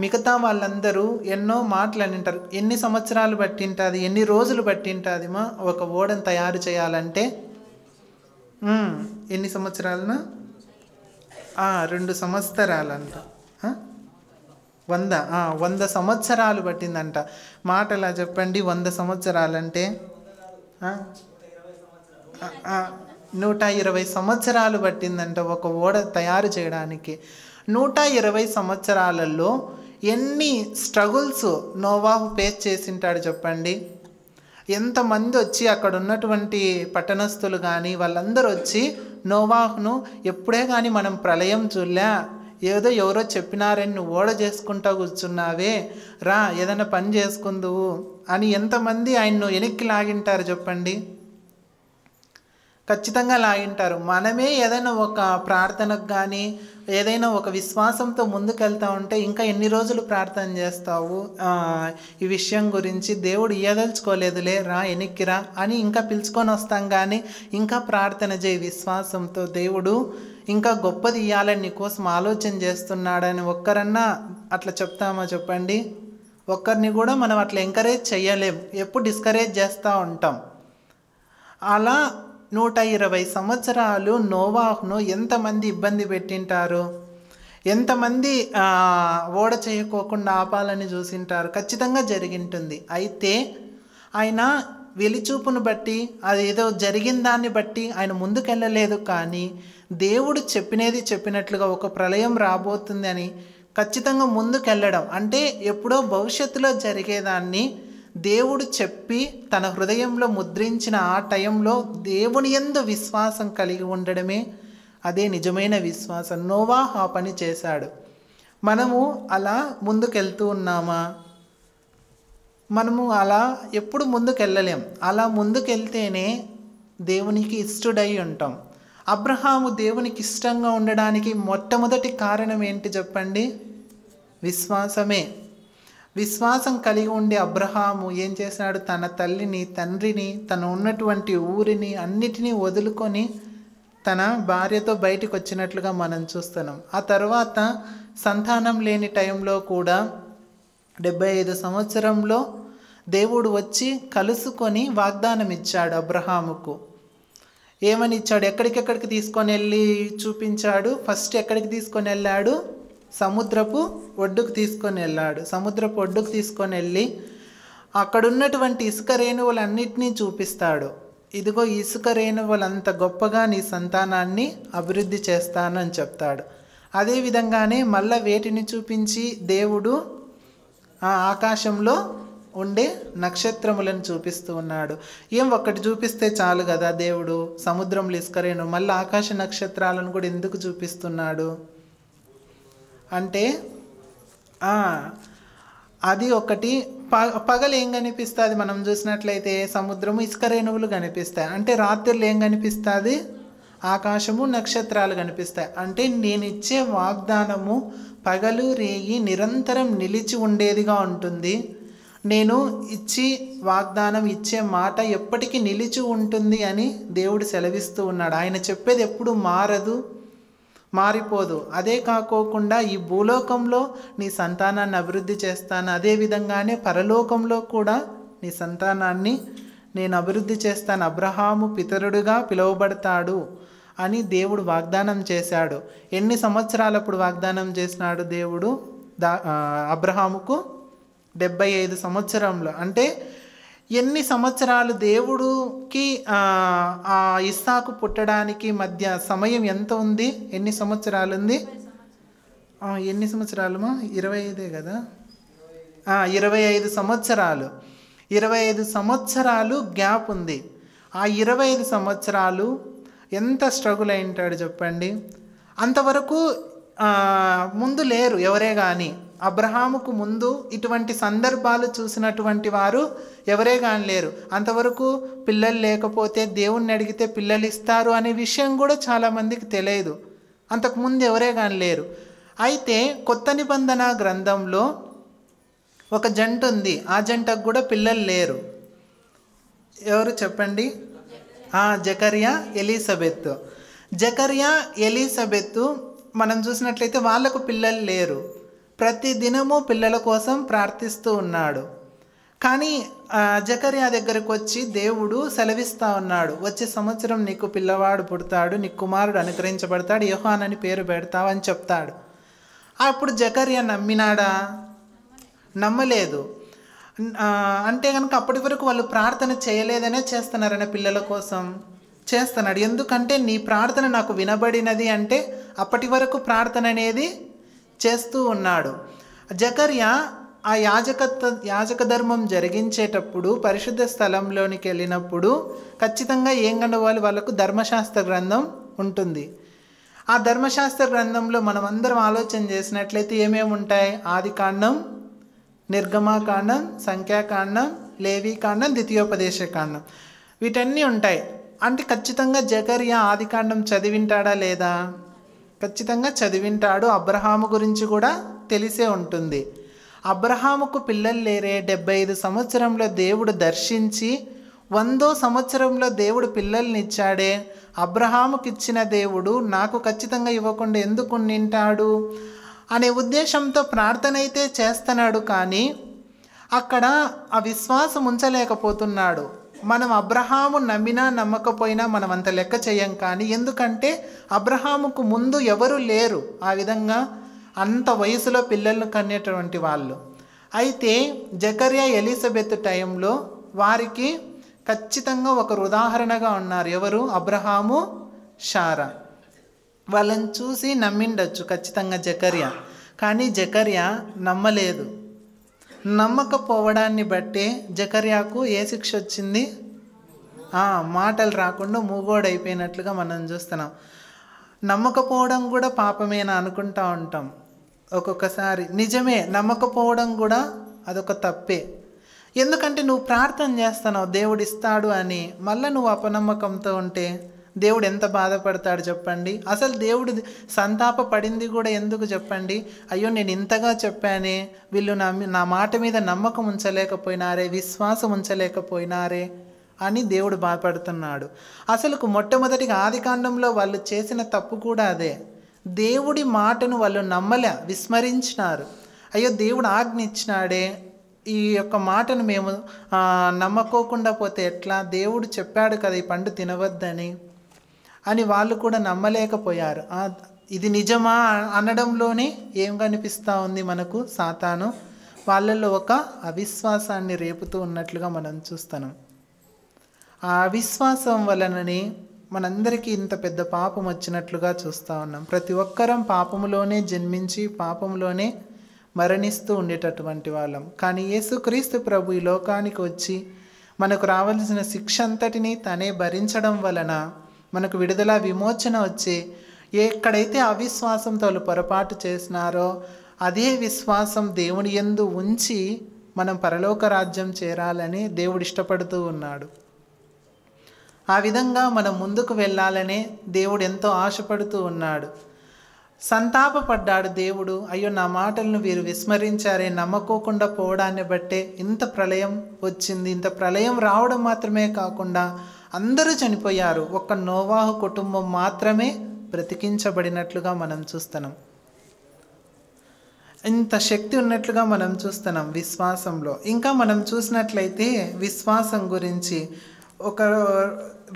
మిగతా వాళ్ళందరూ ఎన్నో మాటలు అని ఉంటారు. ఎన్ని సంవత్సరాలు పట్టింటుంది, ఎన్ని రోజులు పట్టింటుంది ఒక ఓడను తయారు చేయాలంటే? ఎన్ని సంవత్సరాలనా? 2 సంవత్సరాలంట. 100 సంవత్సరాలు పట్టిందంట. మాట ఎలా చెప్పండి, 100 సంవత్సరాలంటే 120 సంవత్సరాలు పట్టిందంట ఒక ఓడ తయారు చేయడానికి. 120 సంవత్సరాలలో ఎన్ని స్ట్రగుల్స్ నోవాహు ఫేస్ చేసింటాడు చెప్పండి. ఎంతమంది వచ్చి అక్కడ ఉన్నటువంటి పట్టణస్థులు కానీ వాళ్ళందరూ వచ్చి నోవాహును ఎప్పుడే కానీ మనం ప్రళయం చూడలే, ఏదో ఎవరో చెప్పినారని నువ్వు ఓడ చేసుకుంటా కూర్చున్నావే, రా ఏదైనా పని చేసుకుందువు అని ఎంతమంది ఆయన్ను వెనక్కి లాగింటారు చెప్పండి. ఖచ్చితంగా లాగింటారు. మనమే ఏదైనా ఒక ప్రార్థనకు కానీ ఏదైనా ఒక విశ్వాసంతో ముందుకెళ్తా ఉంటే ఇంకా ఎన్ని రోజులు ప్రార్థన చేస్తావు ఈ విషయం గురించి, దేవుడు ఇయ్యదలుచుకోలేదులే, రా వెనక్కిరా అని ఇంకా పిలుచుకొని వస్తాం. కానీ ఇంకా ప్రార్థన చేయి విశ్వాసంతో, దేవుడు ఇంకా గొప్పది ఇవ్వాలని నీకోసం ఆలోచన చేస్తున్నాడని ఒక్కరన్నా అట్లా చెప్తామా చెప్పండి? ఒక్కరిని కూడా మనం అట్లా ఎంకరేజ్ చేయలేం, ఎప్పుడు డిస్కరేజ్ చేస్తూ ఉంటాం. అలా 120 సంవత్సరాలు నోవాహును ఎంతమంది ఇబ్బంది పెట్టింటారు, ఎంతమంది ఓడ చేయకోకుండా ఆపాలని చూసింటారు. ఖచ్చితంగా జరిగింటుంది. అయితే ఆయన వెలిచూపును బట్టి అది ఏదో జరిగిన దాన్ని బట్టి ఆయన ముందుకెళ్ళలేదు. కానీ దేవుడు చెప్పినట్లుగా ఒక ప్రళయం రాబోతుంది అని ఖచ్చితంగా ముందుకెళ్ళడం అంటే ఎప్పుడో భవిష్యత్తులో జరిగేదాన్ని దేవుడు చెప్పి తన హృదయంలో ముద్రించిన ఆ టైంలో దేవుని యందు విశ్వాసం కలిగి ఉండడమే అదే నిజమైన విశ్వాసం. నోవాహు ఆ పని చేశాడు. మనము అలా ముందుకెళ్తూ ఉన్నామా? మనము అలా ఎప్పుడు ముందుకెళ్ళలేం. అలా ముందుకెళ్తేనే దేవునికి ఇష్టడై ఉంటాం. అబ్రహాము దేవునికి ఇష్టంగా ఉండడానికి మొట్టమొదటి కారణం ఏంటి చెప్పండి? విశ్వాసమే. విశ్వాసం కలిగి ఉండే అబ్రహాము ఏం చేశాడు? తన తల్లిని, తండ్రిని, తను ఉన్నటువంటి ఊరిని అన్నిటినీ వదులుకొని తన భార్యతో బయటికి వచ్చినట్లుగా మనం చూస్తున్నాం. ఆ తర్వాత సంతానం లేని టైంలో కూడా 75 సంవత్సరంలో దేవుడు వచ్చి కలుసుకొని వాగ్దానం ఇచ్చాడు అబ్రహాముకు. ఏమని ఇచ్చాడు? ఎక్కడికెక్కడికి తీసుకొని వెళ్ళి చూపించాడు? ఫస్ట్ ఎక్కడికి తీసుకొని వెళ్ళాడు? సముద్రపు ఒడ్డుకు తీసుకొని వెళ్ళాడు. సముద్రపు ఒడ్డుకు తీసుకొని వెళ్ళి అక్కడున్నటువంటి ఇసుక రేణువులన్నిటినీ చూపిస్తాడు. ఇదిగో ఇసుక రేణువులంత గొప్పగా నీ సంతానాన్ని అభివృద్ధి చేస్తాను అని చెప్తాడు. అదేవిధంగానే మళ్ళా వేటిని చూపించి దేవుడు ఆ ఆకాశంలో ఉండే నక్షత్రములను చూపిస్తూ ఉన్నాడు. ఒక్కటి చూపిస్తే చాలు కదా దేవుడు? సముద్రంలో ఇసుక రేణువు, మళ్ళీ ఆకాశ నక్షత్రాలను కూడా ఎందుకు చూపిస్తున్నాడు అంటే అది ఒకటి. పగలు ఏం కనిపిస్తుంది? మనం చూసినట్లయితే సముద్రము ఇసుక రేణువులు కనిపిస్తాయి. అంటే రాత్రులు ఏం కనిపిస్తుంది? ఆకాశము నక్షత్రాలు కనిపిస్తాయి. అంటే నేను ఇచ్చే వాగ్దానము పగలు రేయి నిరంతరం నిలిచి ఉండేదిగా ఉంటుంది. నేను వాగ్దానం ఇచ్చే మాట ఎప్పటికీ నిలిచి ఉంటుంది అని దేవుడు సెలవిస్తూ ఉన్నాడు. ఆయన చెప్పేది ఎప్పుడు మారదు, మారిపోదు. అదే కాకోకుండా ఈ భూలోకంలో నీ సంతానాన్ని అభివృద్ధి చేస్తాను, అదేవిధంగానే పరలోకంలో కూడా నీ సంతానాన్ని నేను అభివృద్ధి చేస్తాను, అబ్రహాము పితరుడుగా పిలువబడతాడు అని దేవుడు వాగ్దానం చేశాడు. ఎన్ని సంవత్సరాలప్పుడు వాగ్దానం చేసినాడు దేవుడు అబ్రహాముకు? 75 సంవత్సరంలో. అంటే ఎన్ని సంవత్సరాలు దేవుడికి ఆ ఇస్సాకు పుట్టడానికి మధ్య సమయం ఎంత ఉంది? ఎన్ని సంవత్సరాలు ఉంది? ఎన్ని సంవత్సరాలు? 25 కదా. 25 సంవత్సరాలు. 25 సంవత్సరాలు గ్యాప్ ఉంది. ఆ 25 సంవత్సరాలు ఎంత స్ట్రగుల్ అయి ఉంటాడు చెప్పండి. అంతవరకు ముందు లేరు ఎవరే కానీ. అబ్రహాముకు ముందు ఇటువంటి సందర్భాలు చూసినటువంటి వారు ఎవరే కానీ లేరు. అంతవరకు పిల్లలు లేకపోతే దేవుణ్ణి అడిగితే పిల్లలు ఇస్తారు అనే విషయం కూడా చాలామందికి తెలియదు. అంతకుముందు ఎవరే కానీ లేరు. అయితే కొత్త నిబంధన గ్రంథంలో ఒక జంట ఉంది. ఆ జంటకు కూడా పిల్లలు లేరు. ఎవరు చెప్పండి? జకర్యా ఎలీసబెత్. జకర్యా ఎలీసబెత్ మనం చూసినట్లయితే వాళ్ళకు పిల్లలు లేరు. ప్రతి దినము పిల్లల కోసం ప్రార్థిస్తూ ఉన్నాడు. కానీ జకర్యా దగ్గరకు వచ్చి దేవుడు సెలవిస్తూ ఉన్నాడు, వచ్చే సంవత్సరం నీకు పిల్లవాడు పుడతాడు, నీకు కుమారుడు అనుగ్రహించబడతాడు, యోహాన్ అని పేరు పెడతావు అని చెప్తాడు. అప్పుడు జకర్యా నమ్మినాడా? నమ్మలేదు. అంటే కనుక అప్పటి వరకు వాళ్ళు ప్రార్థన చేయలేదనే చేస్తున్నారనే పిల్లల కోసం చేస్తున్నాడు. ఎందుకంటే నీ ప్రార్థన నాకు వినబడినది అంటే అప్పటి వరకు ప్రార్థన అనేది చేస్తూ ఉన్నాడు. జకర్యా ఆ యాజక ధర్మం జరిగించేటప్పుడు పరిశుద్ధ స్థలంలోనికి వెళ్ళినప్పుడు ఖచ్చితంగా ఏం కనవాలి? వాళ్ళకు ధర్మశాస్త్ర గ్రంథం ఉంటుంది. ఆ ధర్మశాస్త్ర గ్రంథంలో మనం అందరం ఆలోచన చేసినట్లయితే ఏమేమి ఉంటాయి? ఆదికాండం, నిర్గమాకాండం, సంఖ్యాకాండం, లేవీకాండం, ద్వితీయోపదేశకాండం, వీటన్నీ ఉంటాయి. అంటే ఖచ్చితంగా జకర్యా ఆదికాండం చదివింటాడా లేదా? ఖచ్చితంగా చదివింటాడు. అబ్రహాము గురించి కూడా తెలిసే ఉంటుంది. అబ్రహాముకు పిల్లలు లేరే. 75 సంవత్సరంలో దేవుడు దర్శించి 100వ సంవత్సరంలో దేవుడు పిల్లల్ని ఇచ్చాడే. అబ్రహాముకి ఇచ్చిన దేవుడు నాకు ఖచ్చితంగా ఇవ్వకుండా ఎందుకు నింటాడు అనే ఉద్దేశంతో ప్రార్థన అయితే చేస్తున్నాడు. కానీ అక్కడ ఆ విశ్వాసం ఉంచలేకపోతున్నాడు. మనం అబ్రహాము నమ్మినా నమ్మకపోయినా మనం అంత లెక్క చేయం. కానీ ఎందుకంటే అబ్రహాముకు ముందు ఎవరు లేరు ఆ విధంగా అంత వయసులో పిల్లలను కనేటువంటి వాళ్ళు. అయితే జకర్యా ఎలీసబెత్ టైంలో వారికి ఖచ్చితంగా ఒకరు ఉదాహరణగా ఉన్నారు. ఎవరు? అబ్రహాము, శారా. వాళ్ళని చూసి నమ్మిండొచ్చు ఖచ్చితంగా జకర్యా. కానీ జకర్యా నమ్మలేదు. నమ్మకపోవడాన్ని బట్టే జకర్యాకు ఏ శిక్ష వచ్చింది? మాటలు రాకుండా మూగోడైపోయినట్లుగా మనం చూస్తున్నాం. నమ్మకపోవడం కూడా పాపమేనా అనుకుంటా ఉంటాం ఒక్కొక్కసారి. నిజమే, నమ్మకపోవడం కూడా అదొక తప్పే. ఎందుకంటే నువ్వు ప్రార్థన చేస్తున్నావు దేవుడు ఇస్తాడు అని, మళ్ళీ నువ్వు అపనమ్మకంతో ఉంటే దేవుడు ఎంత బాధపడతాడు చెప్పండి. అసలు దేవుడు సంతాప పడింది కూడా ఎందుకు చెప్పండి? అయ్యో నేను ఇంతగా చెప్పానే, వీళ్ళు నా మాట మీద నమ్మకం ఉంచలేకపోయినారే, విశ్వాసం ఉంచలేకపోయినారే అని దేవుడు బాధపడుతున్నాడు. అసలుకు మొట్టమొదటిగా ఆదికాండంలో వాళ్ళు చేసిన తప్పు కూడా అదే. దేవుడి మాటను వాళ్ళు నమ్మలే, విస్మరించినారు. అయ్యో దేవుడు ఆజ్ఞ ఇచ్చినాడే, ఈ యొక్క మాటను మేము నమ్మకోకుండా పోతే ఎట్లా, దేవుడు చెప్పాడు కదా ఈ పండు తినవద్దని అని వాళ్ళు కూడా నమ్మలేకపోయారు. ఇది నిజమా అనడంలోనే ఏం కనిపిస్తూ ఉంది మనకు? సాతాను వాళ్ళల్లో ఒక అవిశ్వాసాన్ని రేపుతూ ఉన్నట్లుగా మనం చూస్తున్నాం. ఆ అవిశ్వాసం వలననే మనందరికీ ఇంత పెద్ద పాపం వచ్చినట్లుగా చూస్తూ ఉన్నాం. ప్రతి ఒక్కరం పాపములోనే జన్మించి పాపంలోనే మరణిస్తూ ఉండేటటువంటి వాళ్ళం. కానీ యేసుక్రీస్తు ప్రభు ఈ లోకానికి వచ్చి మనకు రావాల్సిన శిక్ష అంతటినీ తనే భరించడం వలన మనకు విడుదల, విమోచన వచ్చి ఎక్కడైతే అవిశ్వాసంతో వాళ్ళు పొరపాటు చేసినారో అదే విశ్వాసం దేవుని యందు ఉంచి మనం పరలోక రాజ్యం చేరాలని దేవుడు ఇష్టపడుతూ ఉన్నాడు. ఆ విధంగా మనం ముందుకు వెళ్ళాలనే దేవుడు ఎంతో ఆశపడుతూ ఉన్నాడు. సంతాపపడ్డాడు దేవుడు. అయ్యో, నా మాటలను వీరు విస్మరించారే, నమ్మకోకుండా పోవడాన్ని బట్టే ఇంత ప్రళయం వచ్చింది. ఇంత ప్రళయం రావడం మాత్రమే కాకుండా అందరూ చనిపోయారు, ఒక్క నోవాహు కుటుంబం మాత్రమే బ్రతికించబడినట్లుగా మనం చూస్తున్నాం. ఇంత శక్తి ఉన్నట్లుగా మనం చూస్తున్నాం విశ్వాసంలో. ఇంకా మనం చూసినట్లయితే విశ్వాసం గురించి ఒక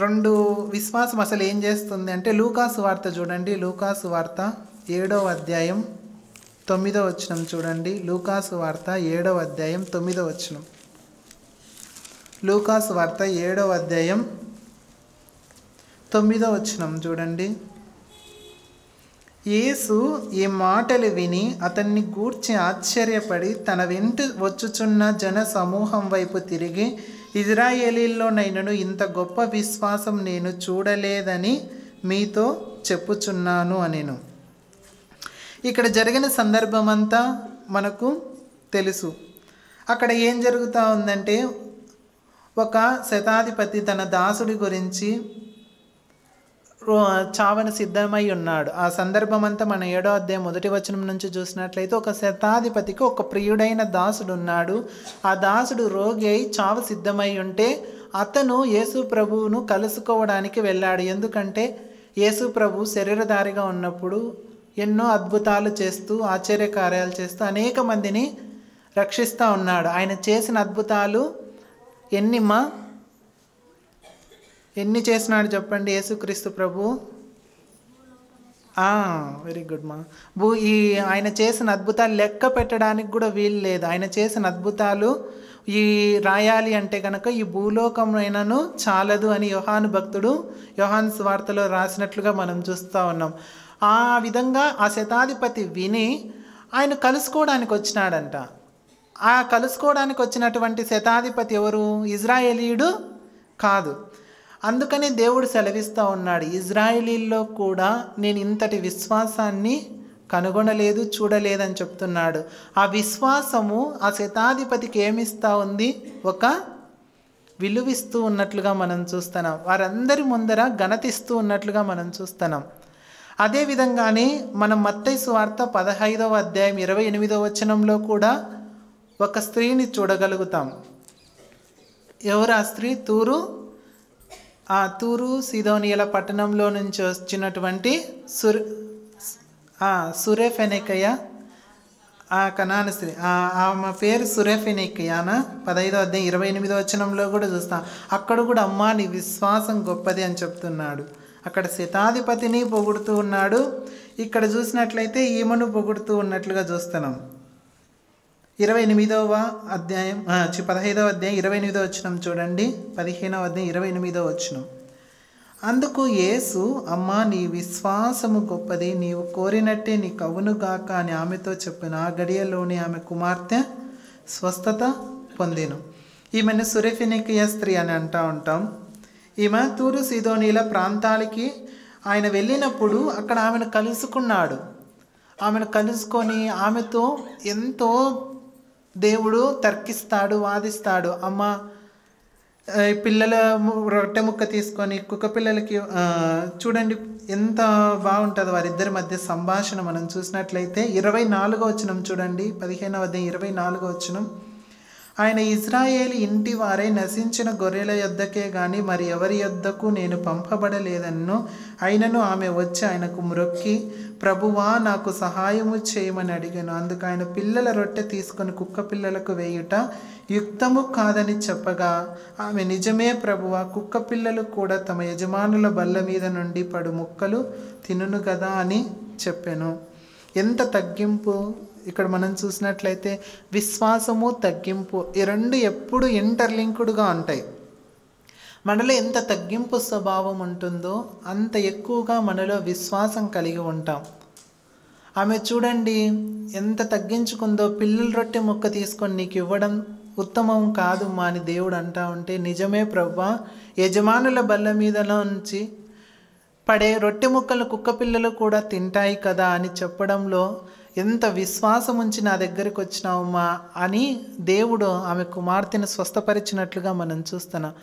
2 విశ్వాసం అసలు ఏం చేస్తుంది అంటే, లూకాసు వార్త చూడండి. లూకాసు వార్త 7వ అధ్యాయం 9వ వచనం చూడండి. లూకాసు వార్త 7వ అధ్యాయం 9వ వచనం. లూకాసు వార్త 7వ అధ్యాయం 9వ వచనం చూడండి. యేసు ఈ మాటలు విని అతన్ని గూర్చి ఆశ్చర్యపడి తన వెంట వచ్చుచున్న జన సమూహం వైపు తిరిగి, ఇజ్రాయేలీల్లోనైనను ఇంత గొప్ప విశ్వాసం నేను చూడలేదని మీతో చెప్పుచున్నాను అనెను. ఇక్కడ జరిగిన సందర్భం అంతా మనకు తెలుసు. అక్కడ ఏం జరుగుతూ ఉందంటే, ఒక శతాధిపతి తన దాసుడి గురించి చావన సిద్ధమై ఉన్నాడు. ఆ సందర్భం అంతా మన 7వ అధ్యాయం 1వ వచనం నుంచి చూసినట్లయితే, ఒక శతాధిపతికి ఒక ప్రియుడైన దాసుడు ఉన్నాడు. ఆ దాసుడు రోగి అయి చావు సిద్ధమై ఉంటే అతను యేసు ప్రభువును కలుసుకోవడానికి వెళ్ళాడు. ఎందుకంటే యేసు ప్రభు శరీరధారిగా ఉన్నప్పుడు ఎన్నో అద్భుతాలు చేస్తూ, ఆశ్చర్యకార్యాలు చేస్తూ అనేక మందిని రక్షిస్తూ ఉన్నాడు. ఆయన చేసిన అద్భుతాలు ఎన్ని చేసినాడు చెప్పండి యేసుక్రీస్తు ప్రభు? వెరీ గుడ్ మా. ఆయన చేసిన అద్భుతాలు లెక్క పెట్టడానికి కూడా వీలు లేదు. ఆయన చేసిన అద్భుతాలు రాయాలి అంటే కనుక ఈ భూలోకమైనను చాలదు అని యోహాను భక్తుడు యోహాను సువార్తలో రాసినట్లుగా మనం చూస్తూ ఉన్నాం. ఆ విధంగా ఆ శతాధిపతి విని ఆయన కలుసుకోవడానికి వచ్చినాడంట. ఆ కలుసుకోవడానికి వచ్చినటువంటి శతాధిపతి ఎవరు? ఇజ్రాయేలీయుడు కాదు. అందుకని దేవుడు సెలవిస్తూ ఉన్నాడు, ఇజ్రాయేలీల్లో కూడా నేను ఇంతటి విశ్వాసాన్ని కనుగొనలేదు, చూడలేదని చెప్తున్నాడు. ఆ విశ్వాసము ఆ శతాధిపతికి ఏమిస్తూ ఉంది? ఒక విలువిస్తూ ఉన్నట్లుగా మనం చూస్తున్నాం. వారందరి ముందర ఘనతిస్తూ ఉన్నట్లుగా మనం చూస్తున్నాం. అదేవిధంగానే మనం మత్తయి సువార్త 15వ అధ్యాయం 28వ వచనంలో కూడా ఒక స్త్రీని చూడగలుగుతాం. ఎవరు ఆ స్త్రీ? తూరు సీదోనియల పట్టణంలో నుంచి వచ్చినటువంటి సురేఫెనికయ, ఆ కనాను స్త్రీ. ఆమె పేరు సురేఫెనికయానా 15వ అధ్యాయం 28వ వచనంలో కూడా చూస్తాం. అక్కడ కూడా అమ్మా నీ విశ్వాసం గొప్పది అని చెప్తున్నాడు. అక్కడ శతాధిపతిని పొగుడుతూ ఉన్నాడు. ఇక్కడ చూసినట్లయితే ఈమెను పొగుడుతూ ఉన్నట్లుగా చూస్తున్నాం. 15వ అధ్యాయం 15వ అధ్యాయం 28వ వచనం చూడండి. 15వ అధ్యాయం 28వ వచనం. అందుకు యేసు, అమ్మా నీ విశ్వాసము గొప్పది, నీవు కోరినట్టే నీ కవునుగాక అని ఆమెతో చెప్పిన ఆ గడియలోని ఆమె కుమార్తె స్వస్థత పొందెను. ఈమెను సురేఫెనికియా స్త్రీ అని అంటూ ఉంటాం. ఈమె తూరు సీదోనీల ప్రాంతాలకి ఆయన వెళ్ళినప్పుడు అక్కడ ఆమెను కలుసుకున్నాడు. ఆమెను కలుసుకొని ఆమెతో ఎంతో దేవుడు తర్కిస్తాడు, వాదిస్తాడు. అమ్మ పిల్లల రొట్టె ముక్క తీసుకొని కుక్క పిల్లలకి చూడండి ఎంత బాగుంటుందో వారిద్దరి మధ్య సంభాషణ మనం చూసినట్లయితే 24వ వచనం చూడండి. 15వ అధ్యాయం 24వ వచనం. ఆయన ఇజ్రాయేలు ఇంటి వారై నశించిన గొర్రెల యొద్దకే గాని మరి ఎవరి యొద్దకు నేను పంపబడలేదన్ను. అయినను ఆమె వచ్చి ఆయనకు మ్రొక్కి, ప్రభువా నాకు సహాయము చేయమని అడిగాను. అందుకు ఆయన పిల్లల రొట్టె తీసుకొని కుక్క పిల్లలకు వేయుట యుక్తము కాదని చెప్పగా ఆమె, నిజమే ప్రభువా, కుక్క పిల్లలు కూడా తమ యజమానుల బల్ల మీద నుండి పడు ముక్కలు తినును కదా అని చెప్పాను. ఎంత తగ్గింపు! ఇక్కడ మనం చూసినట్లయితే విశ్వాసము, తగ్గింపు, ఈ రెండు ఎప్పుడు ఇంటర్లింక్డ్గా ఉంటాయి. మనలో ఎంత తగ్గింపు స్వభావం ఉంటుందో అంత ఎక్కువగా మనలో విశ్వాసం కలిగి ఉంటాం. ఆమె చూడండి ఎంత తగ్గించుకుందో. పిల్లల రొట్టె ముక్క తీసుకొని నీకు ఇవ్వడం ఉత్తమం కాదు మా అని దేవుడు అంటా ఉంటే, నిజమే ప్రభువా, యజమానుల బల్ల మీదలో నుంచి పడే రొట్టె ముక్కలు కుక్క పిల్లలు కూడా తింటాయి కదా అని చెప్పడంలో ఎంత విశ్వాసం ఉంచి నా దగ్గరికి వచ్చినావమ్మా అని దేవుడు ఆమె కుమార్తెను స్వస్థపరిచినట్లుగా మనం చూస్తున్నాం.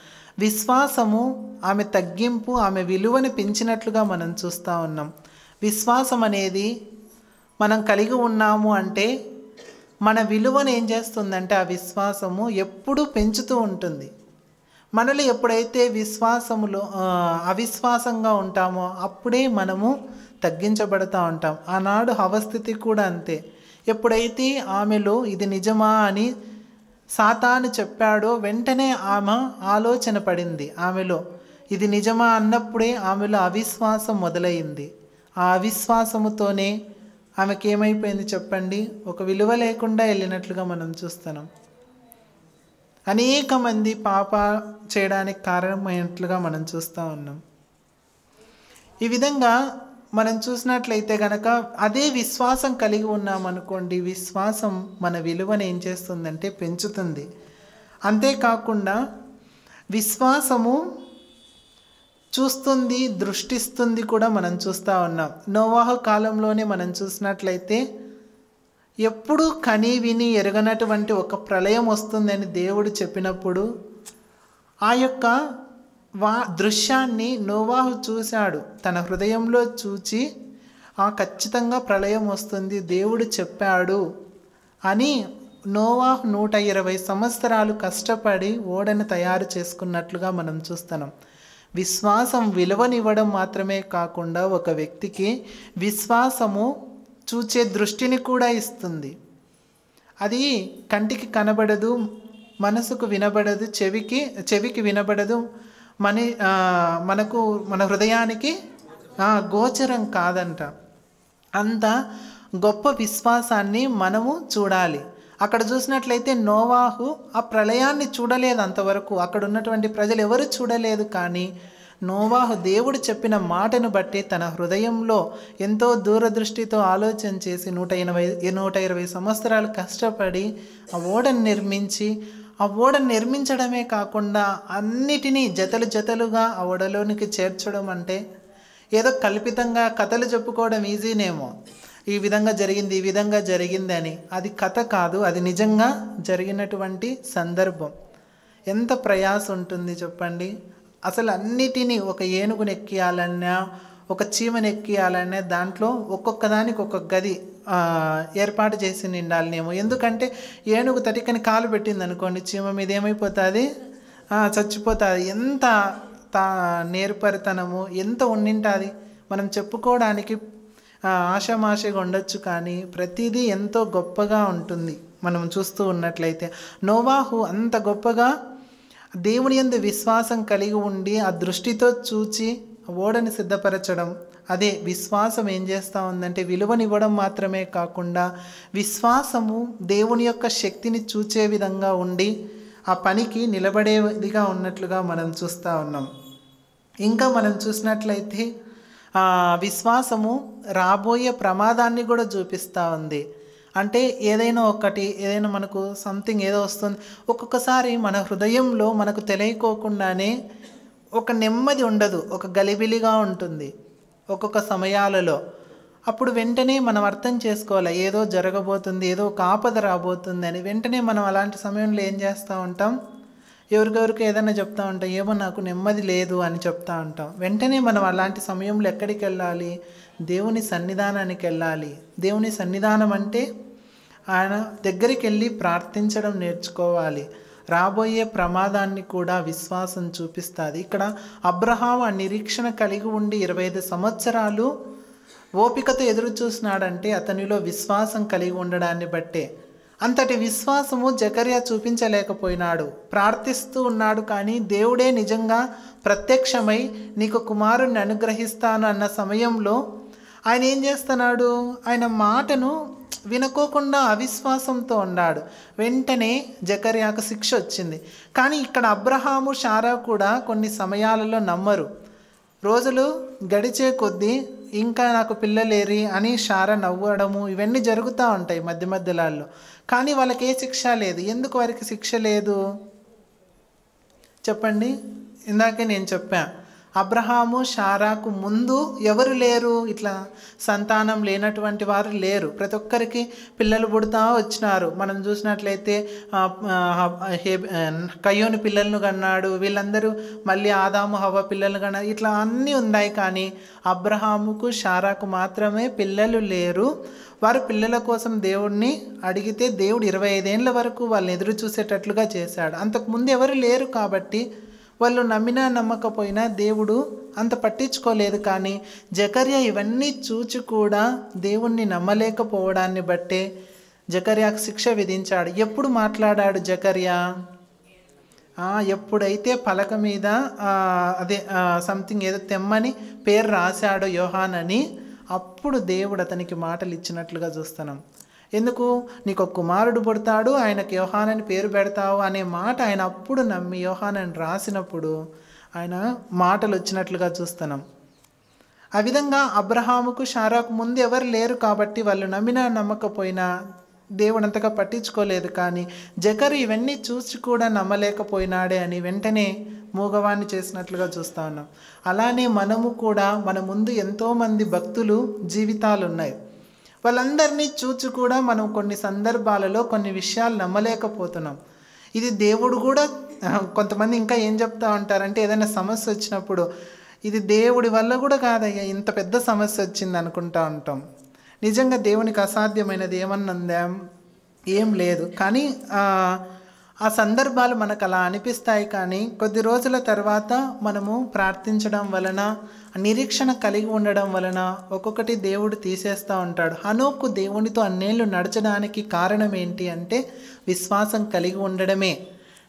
విశ్వాసము, ఆమె తగ్గింపు, ఆమె విలువని పెంచినట్లుగా మనం చూస్తూ ఉన్నాం. విశ్వాసం అనేది మనం కలిగి ఉన్నాము అంటే మన విలువను ఏం చేస్తుందంటే ఆ విశ్వాసము ఎప్పుడూ పెంచుతూ ఉంటుంది. మనలో ఎప్పుడైతే విశ్వాసములో అవిశ్వాసంగా ఉంటామో అప్పుడే మనము తగ్గించబడుతూ ఉంటాం. ఆనాడు హవస్థితి కూడా అంతే. ఎప్పుడైతే ఆమెలో ఇది నిజమా అని సాతాను చెప్పాడో వెంటనే ఆమె ఆలోచన పడింది. ఆమెలో ఇది నిజమా అన్నప్పుడే ఆమెలో అవిశ్వాసం మొదలైంది. ఆ అవిశ్వాసముతోనే ఆమెకి ఏమైపోయింది చెప్పండి? ఒక విలువ లేకుండా వెళ్ళినట్లుగా మనం చూస్తున్నాం. అనేక మంది పాప చేయడానికి కారణమైనట్లుగా మనం చూస్తూ ఉన్నాం. ఈ విధంగా మనం చూసినట్లయితే కనుక అదే విశ్వాసం కలిగి ఉన్నామనుకోండి, విశ్వాసం మన విలువను ఏం చేస్తుందంటే పెంచుతుంది. అంతేకాకుండా విశ్వాసము చూస్తుంది, దృష్టిస్తుంది కూడా మనం చూస్తూ ఉన్నాం. నోవాహు కాలంలోనే మనం చూసినట్లయితే ఎప్పుడు కని విని ఎరగనటువంటి ఒక ప్రళయం వస్తుందని దేవుడు చెప్పినప్పుడు ఆ యొక్క దృశ్యాన్ని నోవాహు చూశాడు. తన హృదయంలో చూచి ఖచ్చితంగా ప్రళయం వస్తుంది, దేవుడు చెప్పాడు అని నోవాహు 120 సంవత్సరాలు కష్టపడి ఓడను తయారు చేసుకున్నట్లుగా మనం చూస్తున్నాం. విశ్వాసం విలువనివ్వడం మాత్రమే కాకుండా ఒక వ్యక్తికి విశ్వాసము చూచే దృష్టిని కూడా ఇస్తుంది. అది కంటికి కనబడదు, మనసుకు వినబడదు, చెవికి వినబడదు, మనకు మన హృదయానికి గోచరం కాదంట. అంత గొప్ప విశ్వాసాన్ని మనము చూడాలి. అక్కడ చూసినట్లయితే నోవాహు ఆ ప్రళయాన్ని చూడలేదు. అంతవరకు అక్కడ ఉన్నటువంటి ప్రజలు ఎవరు చూడలేదు. కానీ నోవాహు దేవుడు చెప్పిన మాటను బట్టి తన హృదయంలో ఎంతో దూరదృష్టితో ఆలోచన చేసి 120 సంవత్సరాలు కష్టపడి ఆ ఓడను నిర్మించి, ఆ ఓడను నిర్మించడమే కాకుండా అన్నిటినీ జతలుగా ఆ ఓడలోనికి చేర్చడం అంటే ఏదో కల్పితంగా కథలు చెప్పుకోవడం ఈజీనేమో. ఈ విధంగా జరిగింది అని. అది కథ కాదు, అది నిజంగా జరిగినటువంటి సందర్భం. ఎంత ప్రయాస ఉంటుంది చెప్పండి. అసలు అన్నిటినీ ఒక ఏనుగును ఎక్కియాలన్నా, ఒక చీమను ఎక్కియాలన్నా దాంట్లో ఒక్కొక్క దానికి ఒక్కొక్క గది ఏర్పాటు చేసి నిండాలనేమో. ఎందుకంటే ఏనుగు తటికని కాలు పెట్టింది అనుకోండి, చీమ మీద ఏమైపోతుంది? చచ్చిపోతుంది. ఎంత నేర్పరితనము ఎంత ఉండింటుంది. మనం చెప్పుకోవడానికి ఆషామాషగా ఉండొచ్చు, కానీ ప్రతిదీ ఎంతో గొప్పగా ఉంటుంది మనం చూస్తూ ఉన్నట్లయితే. నోవాహు అంత గొప్పగా దేవుని యందు విశ్వాసం కలిగి ఉండి ఆ దృష్టితో చూచి ఓడని సిద్ధపరచడం, అదే విశ్వాసం ఏం చేస్తూ ఉందంటే విలువనివ్వడం మాత్రమే కాకుండా విశ్వాసము దేవుని యొక్క శక్తిని చూచే విధంగా ఉండి ఆ పనికి నిలబడేదిగా ఉన్నట్లుగా మనం చూస్తూ ఉన్నాం. ఇంకా మనం చూసినట్లయితే విశ్వాసము రాబోయే ప్రమాదాన్ని కూడా చూపిస్తూ ఉంది. అంటే ఏదైనా మనకు సంథింగ్ ఏదో వస్తుంది, ఒక్కొక్కసారి మన హృదయంలో మనకు తెలియకోకుండానే ఒక నెమ్మది ఉండదు, ఒక గలిబిలిగా ఉంటుంది ఒక్కొక్క సమయాలలో. అప్పుడు వెంటనే మనం అర్థం చేసుకోవాలి, ఏదో జరగబోతుంది, ఏదో ఒక ఆపద రాబోతుంది అని. వెంటనే మనం అలాంటి సమయంలో ఏం చేస్తూ ఉంటాం? ఎవరికెవరికి ఏదైనా చెప్తూ ఉంటాం, ఏమో నాకు నెమ్మది లేదు అని చెప్తూ ఉంటాం. వెంటనే మనం అలాంటి సమయంలో ఎక్కడికి వెళ్ళాలి? దేవుని సన్నిధానానికి వెళ్ళాలి. దేవుని సన్నిధానం అంటే ఆయన దగ్గరికి వెళ్ళి ప్రార్థించడం నేర్చుకోవాలి. రాబోయే ప్రమాదాన్ని కూడా విశ్వాసం చూపిస్తుంది. ఇక్కడ అబ్రహాము ఆ నిరీక్షణ కలిగి ఉండి 25 సంవత్సరాలు ఓపికతో ఎదురు చూసినాడంటే అతనిలో విశ్వాసం కలిగి ఉండడాన్ని బట్టే. అంతటి విశ్వాసము జకర్యా చూపించలేకపోయినాడు. ప్రార్థిస్తూ ఉన్నాడు, కానీ దేవుడే నిజంగా ప్రత్యక్షమై నీకు కుమారుణ్ణి అనుగ్రహిస్తాను అన్న సమయంలో ఆయన ఏం చేస్తున్నాడు? ఆయన మాటను వినుకోకుండా అవిశ్వాసంతో ఉన్నాడు. వెంటనే జకర్యాకు శిక్ష వచ్చింది. కానీ ఇక్కడ అబ్రహాము శారా కూడా కొన్ని సమయాలలో నమ్మరు. రోజులు గడిచే కొద్దీ ఇంకా నాకు పిల్లలేరి అని శారా నవ్వడము ఇవన్నీ జరుగుతూ ఉంటాయి మధ్య మధ్యలో. కానీ వాళ్ళకి ఏ శిక్ష లేదు. ఎందుకు వారికి శిక్ష లేదు చెప్పండి? ఇందాకే నేను చెప్పాను, అబ్రహాము శారాకు ముందు ఎవరు లేరు, ఇట్లా సంతానం లేనటువంటి వారు లేరు. ప్రతి ఒక్కరికి పిల్లలు పుడతా వచ్చినారు. మనం చూసినట్లయితే కయ్యోని పిల్లలను కన్నాడు, వీళ్ళందరూ మళ్ళీ ఆదాము హవ్వ పిల్లలను కన్నారు. ఇట్లా అన్నీ ఉన్నాయి. కానీ అబ్రహాముకు శారాకు మాత్రమే పిల్లలు లేరు. వారు పిల్లల కోసం దేవుడిని అడిగితే దేవుడు 25 ఏళ్ళ వరకు వాళ్ళని ఎదురు చూసేటట్లుగా చేశాడు. అంతకుముందు ఎవరు లేరు కాబట్టి వాళ్ళు నమ్మినా నమ్మకపోయినా దేవుడు అంత పట్టించుకోలేదు. కానీ జకర్యా ఇవన్నీ చూచి కూడా దేవుణ్ణి నమ్మలేకపోవడాన్ని బట్టే జకర్యాకు శిక్ష విధించాడు. ఎప్పుడు మాట్లాడాడు జకర్యా? ఎప్పుడైతే పలక మీద సంథింగ్ ఏదో తెమ్మని పేరు రాశాడో యోహాన్ అని, అప్పుడు దేవుడు అతనికి మాటలు ఇచ్చినట్లుగా చూస్తున్నాం. ఎందుకు? నీకు ఒక కుమారుడు పుడతాడు, ఆయనకు యోహాన్ అని పేరు పెడతావు అనే మాట ఆయన అప్పుడు నమ్మి యోహాన్ అని రాసినప్పుడు ఆయన మాటలు వచ్చినట్లుగా చూస్తున్నాం. ఆ విధంగా అబ్రహాముకు శారాకు ముందు ఎవరు లేరు కాబట్టి వాళ్ళు నమ్మినా నమ్మకపోయినా దేవుడు అంతగా పట్టించుకోలేదు. కానీ జకరు ఇవన్నీ చూసి కూడా నమ్మలేకపోయినాడే అని వెంటనే మూగవాన్ని చేసినట్లుగా చూస్తూ ఉన్నాం. అలానే మనము కూడా మన ముందు ఎంతోమంది భక్తులు జీవితాలు ఉన్నాయి. వాళ్ళందరినీ చూచి కూడా మనం కొన్ని సందర్భాలలో కొన్ని విషయాలు నమ్మలేకపోతున్నాం. ఇది దేవుడు కూడా కొంతమంది ఇంకా ఏం చెప్తా ఉంటారంటే, ఏదైనా సమస్య వచ్చినప్పుడు ఇది దేవుడి వల్ల కూడా కాదయ్యా ఇంత పెద్ద సమస్య వచ్చింది అనుకుంటా ఉంటాం. నిజంగా దేవునికి అసాధ్యమైనది ఏమన్నా ఏం లేదు. కానీ ఆ సందర్భాలు మనకు అలా అనిపిస్తాయి. కానీ కొద్ది రోజుల తర్వాత మనము ప్రార్థించడం వలన, నిరీక్షణ కలిగి ఉండడం వలన ఒక్కొక్కటి దేవుడు తీసేస్తూ ఉంటాడు. హనోకు దేవునితో అన్నేళ్ళు నడచడానికి కారణం ఏంటి అంటే విశ్వాసం కలిగి ఉండడమే.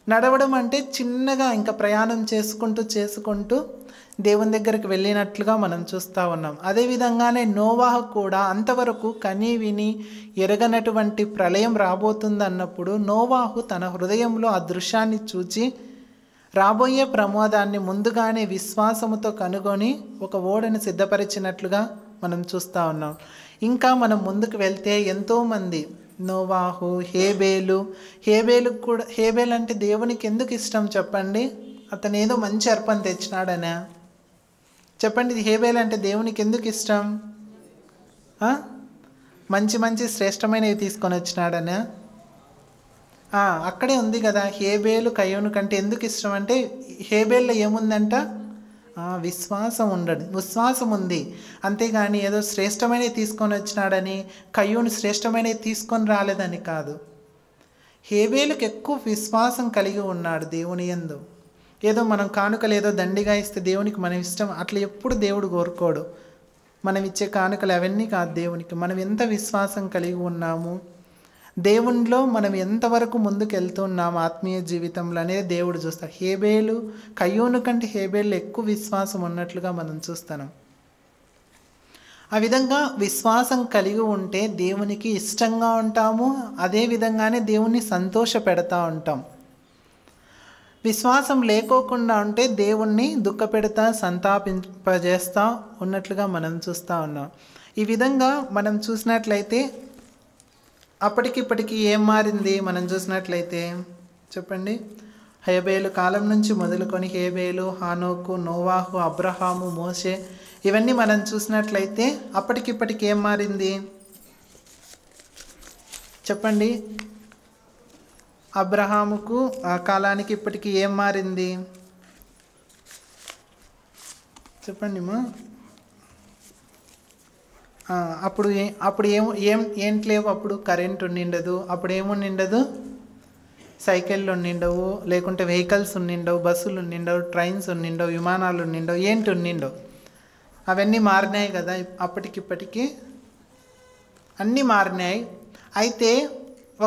నడవడం అంటే చిన్నగా ఇంకా ప్రయాణం చేసుకుంటూ దేవుని దగ్గరికి వెళ్ళినట్లుగా మనం చూస్తూ ఉన్నాం. అదేవిధంగానే నోవాహు కూడా అంతవరకు కని విని ఎరగనటువంటి ప్రళయం రాబోతుంది అన్నప్పుడు నోవాహు తన హృదయంలో ఆ దృశ్యాన్ని చూచి రాబోయే ప్రమాదాన్ని ముందుగానే విశ్వాసముతో కనుగొని ఒక ఓడను సిద్ధపరిచినట్లుగా మనం చూస్తూ ఉన్నాం. ఇంకా మనం ముందుకు వెళ్తే ఎంతోమంది నోవాహు, హేబేలు కూడా. హేబేల్ అంటే దేవునికి ఎందుకు ఇష్టం చెప్పండి? అతను ఏదో మంచి అర్పణ తెచ్చినాడనా? చెప్పండి, ఇది హేబేల్ అంటే దేవునికి ఎందుకు ఇష్టం? మంచి శ్రేష్టమైనవి తీసుకొని వచ్చినాడనా? అక్కడే ఉంది కదా. హేబేలు కయ్యోను కంటే ఎందుకు ఇష్టం అంటే హేబేల్లో ఏముందంట? విశ్వాసం ఉంది. అంతేగాని ఏదో శ్రేష్టమైనవి తీసుకొని వచ్చినాడని కయ్యోను శ్రేష్టమైనవి తీసుకొని రాలేదని కాదు. హేబేలుకి ఎక్కువ విశ్వాసం కలిగి ఉన్నాడు దేవుని యందు. ఏదో మనం కానుకలు ఏదో దండిగా ఇస్తే దేవునికి మనం ఇష్టం అట్లా ఎప్పుడు దేవుడు కోరుకోడు. మనం ఇచ్చే కానుకలు అవన్నీ కాదు దేవునికి. మనం ఎంత విశ్వాసం కలిగి ఉన్నాము, దేవునిలో మనం ఎంతవరకు ముందుకు వెళ్తున్నాము ఆత్మీయ జీవితంలో అనేది దేవుడు చూస్తాడు. హేబేలు కయ్యోను కంటే హేబేలు ఎక్కువ విశ్వాసం ఉన్నట్లుగా మనం చూస్తున్నాం. ఆ విధంగా విశ్వాసం కలిగి ఉంటే దేవునికి ఇష్టంగా ఉంటాము, అదేవిధంగానే దేవుణ్ణి సంతోష పెడతా ఉంటాం. విశ్వాసం లేకోకుండా ఉంటే దేవుణ్ణి దుఃఖపెడతా సంతాపింపజేస్తూ ఉన్నట్లుగా మనం చూస్తూ ఉన్నాం. ఈ విధంగా మనం చూసినట్లయితే అప్పటికిప్పటికీ ఏం మారింది మనం చూసినట్లయితే చెప్పండి. హేబేలు కాలం నుంచి మొదలుకొని హేబేలు, హానోకు, నోవాహు, అబ్రహాము, మోషే ఇవన్నీ మనం చూసినట్లయితే అప్పటికిప్పటికి ఏం మారింది చెప్పండి. అబ్రహాముకు ఆ కాలానికి ఇప్పటికీ ఏం మారింది చెప్పండి మా. అప్పుడు ఏంటి లేవు, అప్పుడు కరెంట్ ఉండిండదు, అప్పుడు ఏముండిండదు, సైకిళ్ళు ఉండిండవు, లేకుంటే వెహికల్స్ ఉండిండవు, బస్సులు ఉండిండవు, ట్రైన్స్ ఉండిండవు, విమానాలు ఉండిండవు, ఏంటి ఉండిండవు. అవన్నీ మారినాయి కదా, అప్పటికిప్పటికీ అన్నీ మారినాయి. అయితే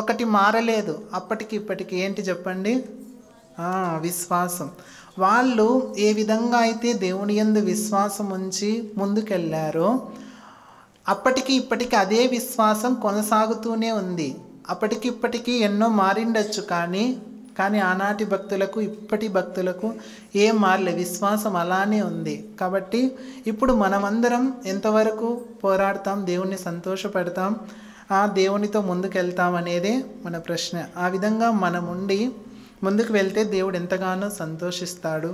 ఒకటి మారలేదు అప్పటికి ఇప్పటికి, ఏంటి చెప్పండి, విశ్వాసం. వాళ్ళు ఏ విధంగా అయితే దేవుని యందు విశ్వాసం ఉంచి ముందుకెళ్ళారో అప్పటికి ఇప్పటికి అదే విశ్వాసం కొనసాగుతూనే ఉంది. అప్పటికి ఇప్పటికీ ఎన్నో మారిండొచ్చు, కానీ ఆనాటి భక్తులకు ఇప్పటి భక్తులకు ఏం మారలే, విశ్వాసం అలానే ఉంది. కాబట్టి ఇప్పుడు మనమందరం ఎంతవరకు పోరాడతాం, దేవుణ్ణి సంతోషపెడతాం, దేవునితో ముందుకెళ్తాం అనేదే మన ప్రశ్న. ఆ విధంగా మనం ఉండి ముందుకు వెళ్తే దేవుడు ఎంతగానో సంతోషిస్తాడు.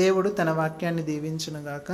దేవుడు తన వాక్యాన్ని దీవించునుగాక.